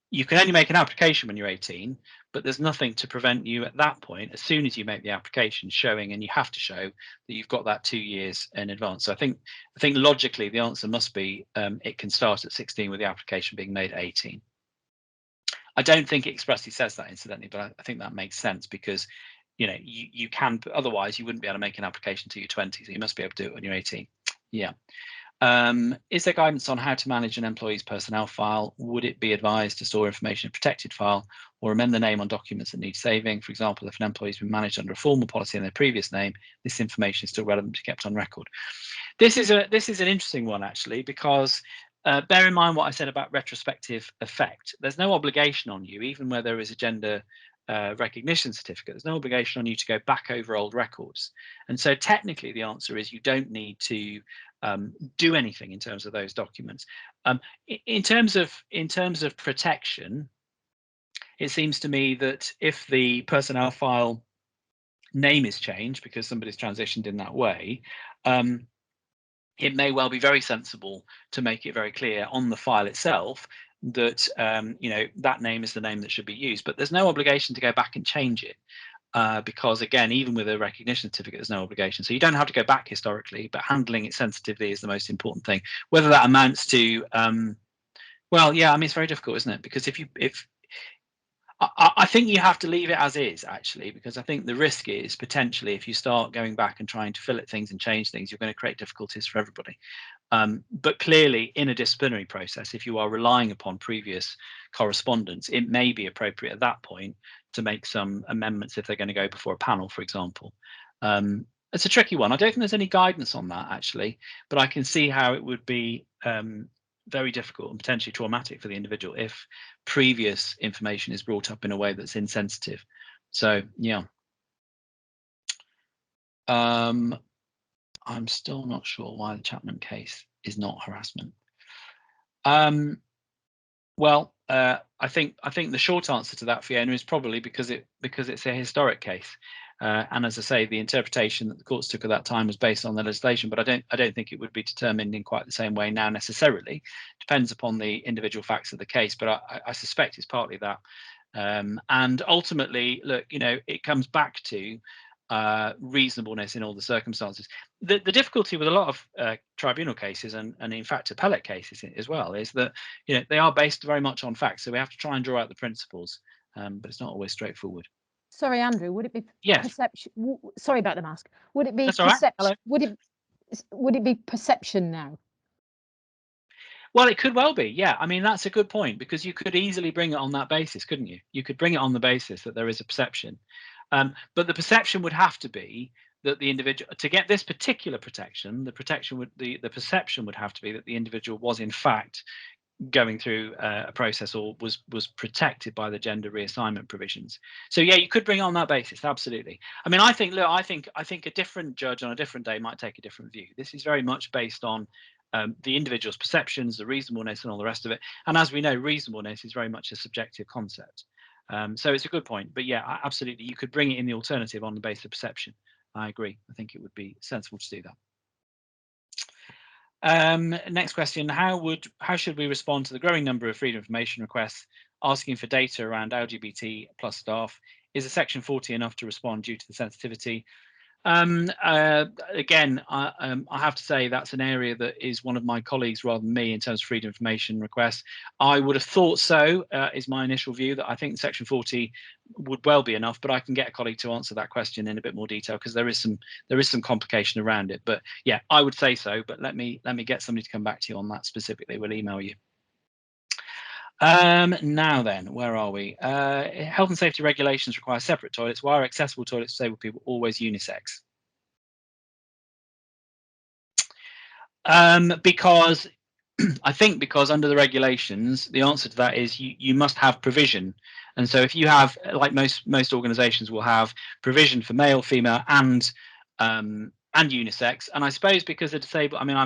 you can only make an application when you're 18, but there's nothing to prevent you at that point, as soon as you make the application, showing, and you have to show that you've got that 2 years in advance. So I think logically the answer must be it can start at 16 with the application being made at 18. I don't think it expressly says that, incidentally, but I think that makes sense, because you can, otherwise you wouldn't be able to make an application till you're 20, so you must be able to do it when you're 18. Yeah. Is there guidance on how to manage an employee's personnel file? Would it be advised to store information in a protected file, or amend the name on documents that need saving? For example, if an employee's been managed under a formal policy in their previous name, this information is still relevant to be kept on record. This is an interesting one, actually, because bear in mind what I said about retrospective effect. There's no obligation on you, even where there is a gender recognition certificate, there's no obligation on you to go back over old records. And so technically the answer is you don't need to do anything in terms of those documents. In terms of protection, it seems to me that if the personnel file name is changed because somebody's transitioned in that way, it may well be very sensible to make it very clear on the file itself that that name is the name that should be used, but there's no obligation to go back and change it, because again, even with a recognition certificate, there's no obligation. So you don't have to go back historically, but handling it sensitively is the most important thing. Whether that amounts to well, yeah, I mean, it's very difficult, isn't it? Because I think you have to leave it as is, actually, because I think the risk is potentially if you start going back and trying to fillet things and change things, you're going to create difficulties for everybody. But clearly, in a disciplinary process, if you are relying upon previous correspondence, it may be appropriate at that point to make some amendments if they're going to go before a panel, for example. It's a tricky one. I don't think there's any guidance on that, actually, but I can see how it would be very difficult and potentially traumatic for the individual if previous information is brought up in a way that's insensitive. So yeah, I'm still not sure why the Chapman case is not harassment. Well, I think the short answer to that, Fiona, is probably because it's a historic case. And as I say, the interpretation that the courts took at that time was based on the legislation, but I don't think it would be determined in quite the same way now necessarily. Depends upon the individual facts of the case, but I suspect it's partly that. And ultimately, look, it comes back to reasonableness in all the circumstances. The difficulty with a lot of tribunal cases and in fact appellate cases as well is that they are based very much on facts, so we have to try and draw out the principles, but it's not always straightforward. Sorry, Andrew, would it be perception? Sorry about the mask. Would it be perception? Would it be perception now? Well, it could well be, yeah. I mean, that's a good point, because you could easily bring it on that basis, couldn't you? You could bring it on the basis that there is a perception. But the perception would have to be that the individual, to get this particular protection, the perception would have to be that the individual was in fact going through a process or was protected by the gender reassignment provisions. So yeah, you could bring on that basis, absolutely. I mean, I think a different judge on a different day might take a different view. This is very much based on the individual's perceptions, the reasonableness, and all the rest of it. And as we know, reasonableness is very much a subjective concept. So it's a good point, but yeah, absolutely, you could bring it in the alternative on the basis of perception. I agree. I think it would be sensible to do that. Next question: How should we respond to the growing number of freedom of information requests asking for data around LGBT plus staff? Is a section 40 enough to respond due to the sensitivity? Again, I have to say that's an area that is one of my colleagues rather than me in terms of freedom of information requests. I would have thought so, is my initial view, that I think Section 40 would well be enough, but I can get a colleague to answer that question in a bit more detail because there is some complication around it. But yeah, I would say so, but let me get somebody to come back to you on that specifically. We'll email you. Now then, where are we? Health and safety regulations require separate toilets. Why are accessible toilets for disabled people always unisex? Because I think because under the regulations, the answer to that is you must have provision. And so if you have, like most organizations will have provision for male, female, and unisex. And I suppose because the disabled, I mean,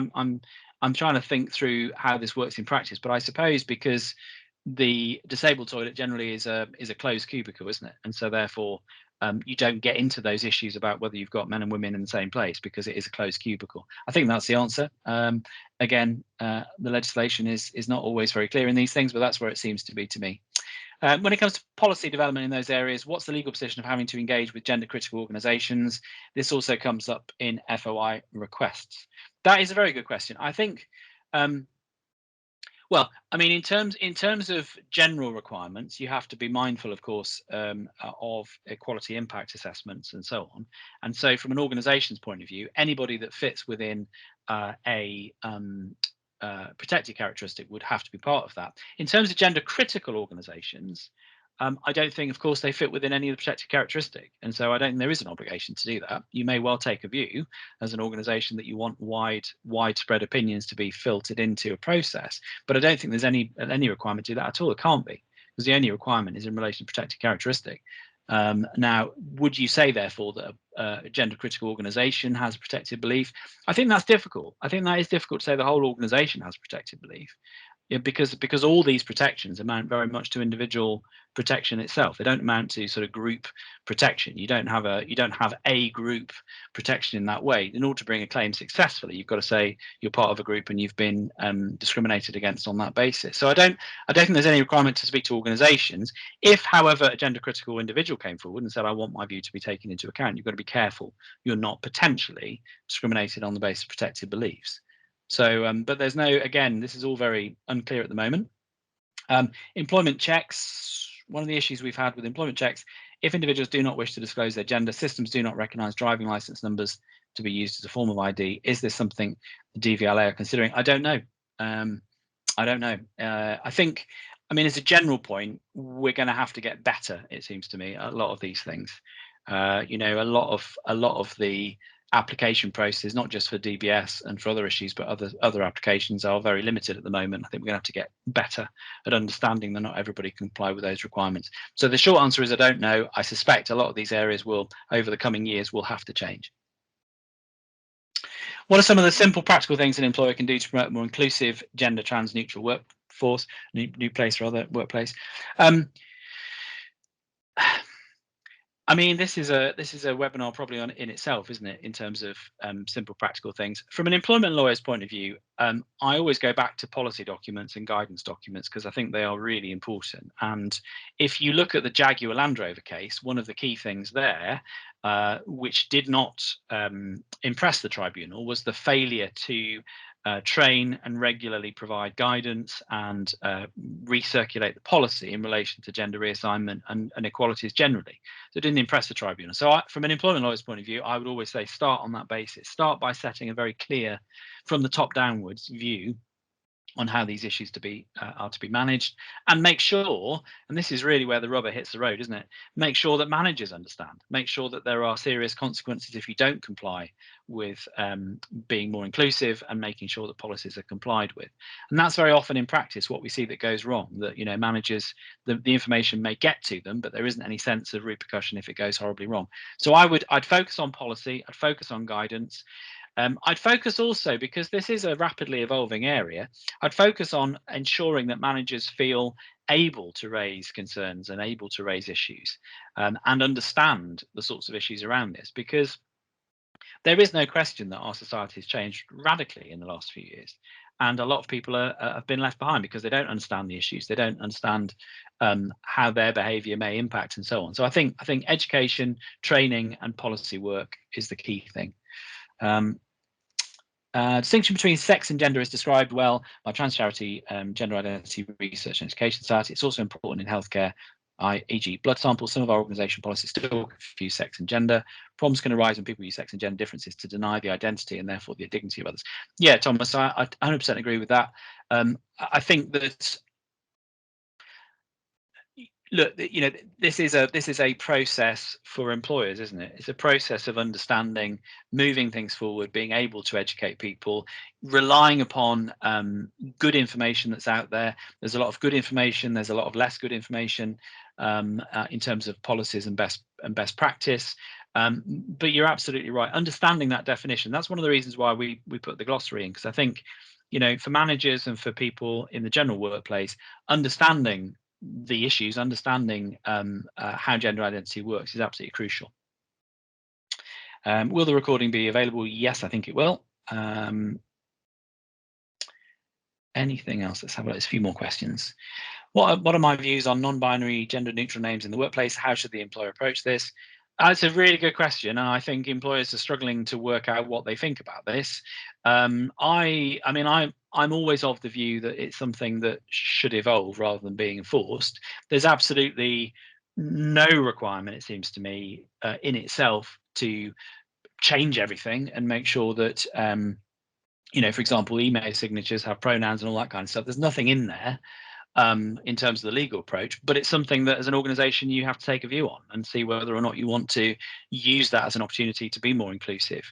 I'm trying to think through how this works in practice, but I suppose because the disabled toilet generally is a closed cubicle, isn't it? And so therefore you don't get into those issues about whether you've got men and women in the same place because it is a closed cubicle. I think that's the answer. Again, the legislation is not always very clear in these things, but that's where it seems to be to me. When it comes to policy development in those areas, what's the legal position of having to engage with gender critical organisations? This also comes up in FOI requests. That is a very good question. I think well, I mean, in terms of general requirements, you have to be mindful, of course, of equality impact assessments and so on. And so, from an organisation's point of view, anybody that fits within a protected characteristic would have to be part of that. In terms of gender critical organisations, I don't think, of course, they fit within any of the protected characteristic. And so I don't think there is an obligation to do that. You may well take a view as an organisation that you want widespread opinions to be filtered into a process. But I don't think there's any requirement to do that at all. It can't be, because the only requirement is in relation to protected characteristic. Now, would you say, therefore, that a gender critical organisation has a protected belief? I think that's difficult. I think that is difficult to say the whole organisation has a protected belief. Yeah, because all these protections amount very much to individual protection itself. They don't amount to sort of group protection. You don't have a group protection in that way. In order to bring a claim successfully, you've got to say you're part of a group and you've been discriminated against on that basis. So I don't think there's any requirement to speak to organisations. If, however, a gender critical individual came forward and said, I want my view to be taken into account, you've got to be careful you're not potentially discriminated on the basis of protected beliefs. So, but there's no, again, this is all very unclear at the moment. Employment checks, one of the issues we've had with employment checks, if individuals do not wish to disclose their gender, systems do not recognise driving licence numbers to be used as a form of ID. Is this something the DVLA are considering? I don't know. I don't know. I think, I mean, as a general point, we're going to have to get better, it seems to me, a lot of these things. You know, a lot of the application process, not just for DBS and for other issues, but other applications are very limited at the moment. I think we're going to have to get better at understanding that not everybody can comply with those requirements. So the short answer is I don't know. I suspect a lot of these areas will, over the coming years, will have to change. What are some of the simple practical things an employer can do to promote a more inclusive, gender trans neutral workforce, new place rather, workplace? I mean, this is a webinar probably in itself, isn't it, in terms of simple practical things. From an employment lawyer's point of view, I always go back to policy documents and guidance documents because I think they are really important. And if you look at the Jaguar Land Rover case, one of the key things there, which did not impress the tribunal, was the failure to train and regularly provide guidance and recirculate the policy in relation to gender reassignment and equalities generally. So it didn't impress the tribunal. So from an employment lawyer's point of view, I would always say start on that basis. Start by setting a very clear, from the top downwards view on how these issues are to be managed, and make sure, and this is really where the rubber hits the road, isn't it? Make sure that managers understand, make sure that there are serious consequences if you don't comply with being more inclusive and making sure that policies are complied with. And that's very often in practice what we see that goes wrong, that, you know, managers, the information may get to them, but there isn't any sense of repercussion if it goes horribly wrong. So I'd focus on policy, I'd focus on guidance. I'd focus also, because this is a rapidly evolving area, I'd focus on ensuring that managers feel able to raise concerns and able to raise issues and understand the sorts of issues around this, because there is no question that our society has changed radically in the last few years. and a lot of people have been left behind because they don't understand the issues, they don't understand how their behaviour may impact and so on. So I think education, training and policy work is the key thing. Distinction between sex and gender is described well by trans charity Gender Identity Research and Education Society. It's also important in healthcare, e.g. blood samples. Some of our organisation policies still confuse sex and gender. Problems can arise when people use sex and gender differences to deny the identity and therefore the dignity of others. Yeah, Thomas, I 100% agree with that. I think that, look, you know, this is a process for employers, isn't it? It's a process of understanding, moving things forward, being able to educate people, relying upon good information that's out there. There's a lot of good information, there's a lot of less good information in terms of policies and best practice. But you're absolutely right. Understanding that definition, that's one of the reasons why we put the glossary in, because I think, you know, for managers and for people in the general workplace, understanding the issues, understanding how gender identity works is absolutely crucial. Will the recording be available? Yes, I think it will. Anything else? Let's have a look. There's a few more questions. What are my views on non-binary gender neutral names in the workplace? How should the employer approach this? It's a really good question, and I think employers are struggling to work out what they think about this. I'm always of the view that it's something that should evolve rather than being enforced. There's absolutely no requirement, it seems to me, in itself to change everything and make sure that, you know, for example, email signatures have pronouns and all that kind of stuff. There's nothing in there in terms of the legal approach, but it's something that as an organization you have to take a view on and see whether or not you want to use that as an opportunity to be more inclusive.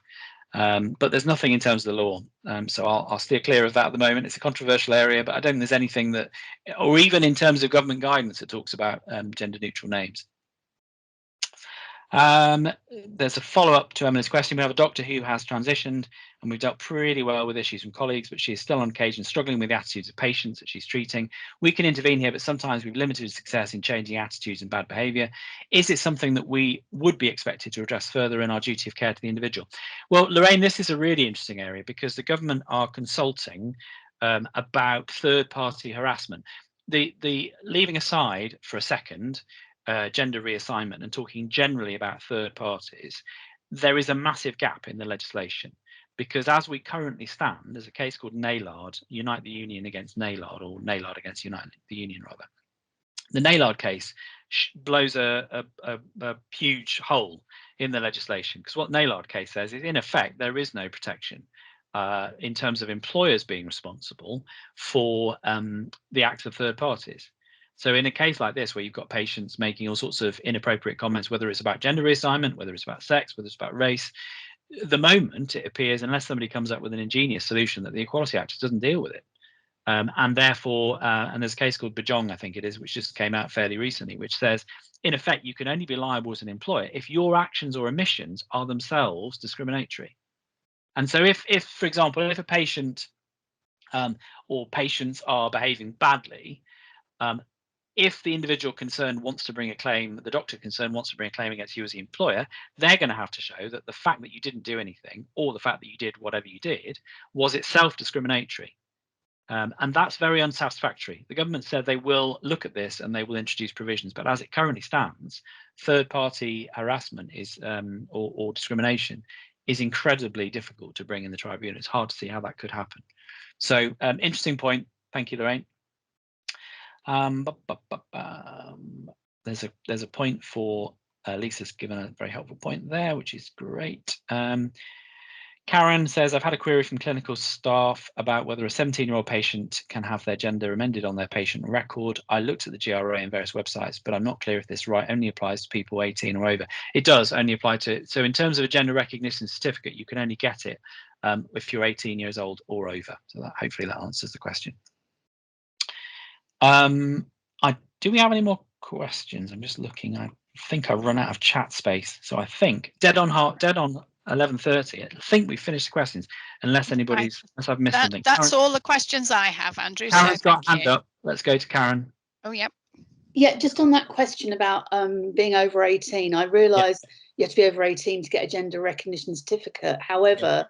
But there's nothing in terms of the law, so I'll steer clear of that at the moment. It's a controversial area, but I don't think there's anything that, or even in terms of government guidance, that talks about gender neutral names. There's a follow-up to Emily's question. We have a doctor who has transitioned, and we've dealt pretty well with issues from colleagues, but she is still on occasion struggling with the attitudes of patients that she's treating. We can intervene here, but sometimes we've limited success in changing attitudes and bad behaviour. Is it something that we would be expected to address further in our duty of care to the individual? Well, Lorraine, this is a really interesting area because the government are consulting about third-party harassment. The leaving aside for a second gender reassignment and talking generally about third parties, there is a massive gap in the legislation, because as we currently stand, there's a case called NAILARD, Unite the Union against NAILARD, or NAILARD against Unite the Union rather. The NAILARD case blows a huge hole in the legislation, because what NAILARD case says is, in effect, there is no protection in terms of employers being responsible for the acts of third parties. So in a case like this, where you've got patients making all sorts of inappropriate comments, whether it's about gender reassignment, whether it's about sex, whether it's about race, the moment it appears, unless somebody comes up with an ingenious solution, that the Equality Act doesn't deal with it. And therefore, and there's a case called Bajong, I think it is, which just came out fairly recently, which says, in effect, you can only be liable as an employer if your actions or omissions are themselves discriminatory. And so if for example, if a patient or patients are behaving badly, if the individual concerned wants to bring a claim, the doctor concerned wants to bring a claim against you as the employer, they're going to have to show that the fact that you didn't do anything, or the fact that you did whatever you did, was itself discriminatory. And that's very unsatisfactory. The government said they will look at this and they will introduce provisions, but as it currently stands, third-party harassment is or discrimination is incredibly difficult to bring in the tribunal. It's hard to see how that could happen. So interesting point. Thank you, Lorraine. There's a point for Lisa's given a very helpful point there, which is great. Karen says, I've had a query from clinical staff about whether a 17-year-old patient can have their gender amended on their patient record. I looked at the GRA and various websites, but I'm not clear if this right only applies to people 18 or over. It does only apply to, so in terms of a gender recognition certificate, you can only get it if you're 18 years old or over. So that, hopefully that answers the question. Do we have any more questions? I'm just looking. I think I've run out of chat space, so I think dead on 11:30. I think we've finished the questions, unless anybody's, unless I've missed something. That's Karen, all the questions I have, Andrew. Karen's got a hand up. Let's go to Karen. Oh, yep. Yeah, just on that question about being over 18, I realised you have to be over 18 to get a gender recognition certificate. However,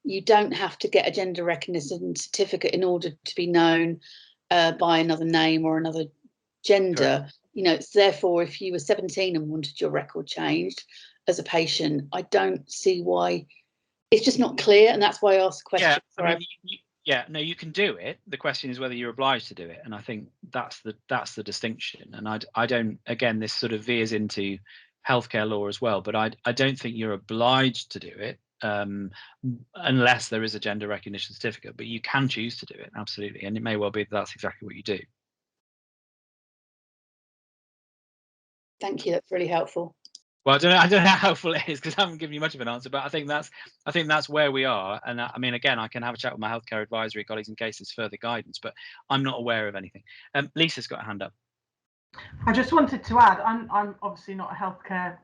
you don't have to get a gender recognition certificate in order to be known by another name or another gender. Correct. You know, it's therefore, if you were 17 and wanted your record changed as a patient, I don't see why. It's just not clear, and that's why I asked the question. Yeah, I mean, yeah, no, you can do it. The question is whether you're obliged to do it, and I think that's the distinction. And I don't, again, this sort of veers into healthcare law as well, but I don't think you're obliged to do it unless there is a gender recognition certificate. But you can choose to do it, absolutely, and it may well be that that's exactly what you do. Thank you. That's really helpful. Well, I don't know how helpful it is because I haven't given you much of an answer, but I think that's where we are. And I mean, again, I can have a chat with my healthcare advisory colleagues in case there's further guidance, but I'm not aware of anything. Lisa's got a hand up. I just wanted to add, I'm obviously not a healthcare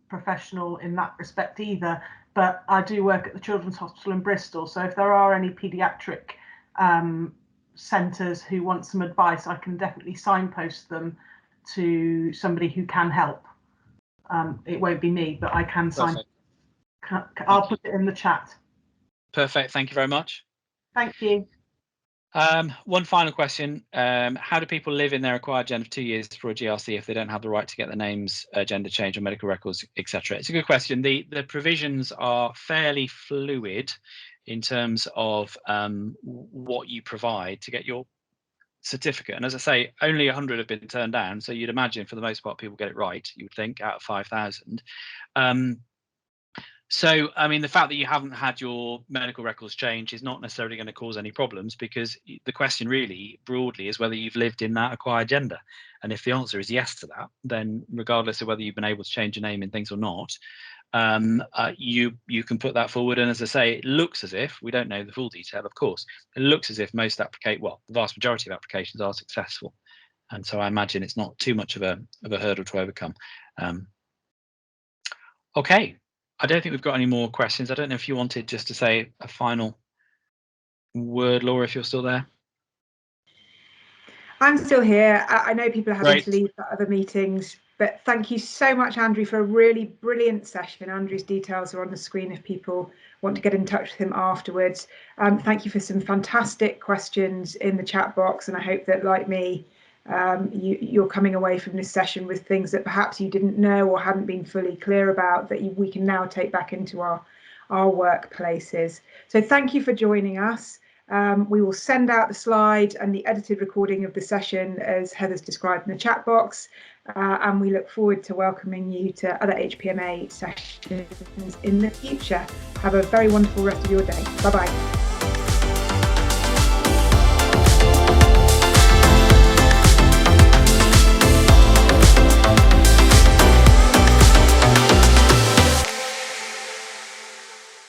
professional in that respect either, but I do work at the Children's Hospital in Bristol. So if there are any paediatric centres who want some advice, I can definitely signpost them to somebody who can help. It won't be me, but I can sign. I'll put it in the chat. Perfect. Thank you very much. Thank you. One final question. How do people live in their acquired gender for 2 years for a GRC if they don't have the right to get their names, gender change on medical records, etc.? It's a good question. The provisions are fairly fluid in terms of what you provide to get your certificate. And as I say, only 100 have been turned down. So you'd imagine for the most part, people get it right, you would think, out of 5,000. So, I mean, the fact that you haven't had your medical records changed is not necessarily going to cause any problems, because the question really broadly is whether you've lived in that acquired gender. And if the answer is yes to that, then regardless of whether you've been able to change your name in things or not, you can put that forward. And as I say, it looks as if, we don't know the full detail, of course, it looks as if most the vast majority of applications are successful. And so I imagine it's not too much of a hurdle to overcome. Okay. I don't think we've got any more questions. I don't know if you wanted just to say a final word, Laura, if you're still there. I'm still here. I know people are having to leave for other meetings, but thank you so much, Andrew, for a really brilliant session. Andrew's details are on the screen if people want to get in touch with him afterwards. Thank you for some fantastic questions in the chat box, and I hope that, like me, you're coming away from this session with things that perhaps you didn't know or hadn't been fully clear about that we can now take back into our workplaces. So thank you for joining us. We will send out the slide and the edited recording of the session as Heather's described in the chat box, and we look forward to welcoming you to other HPMA sessions in the future. Have a very wonderful rest of your day. Bye-bye.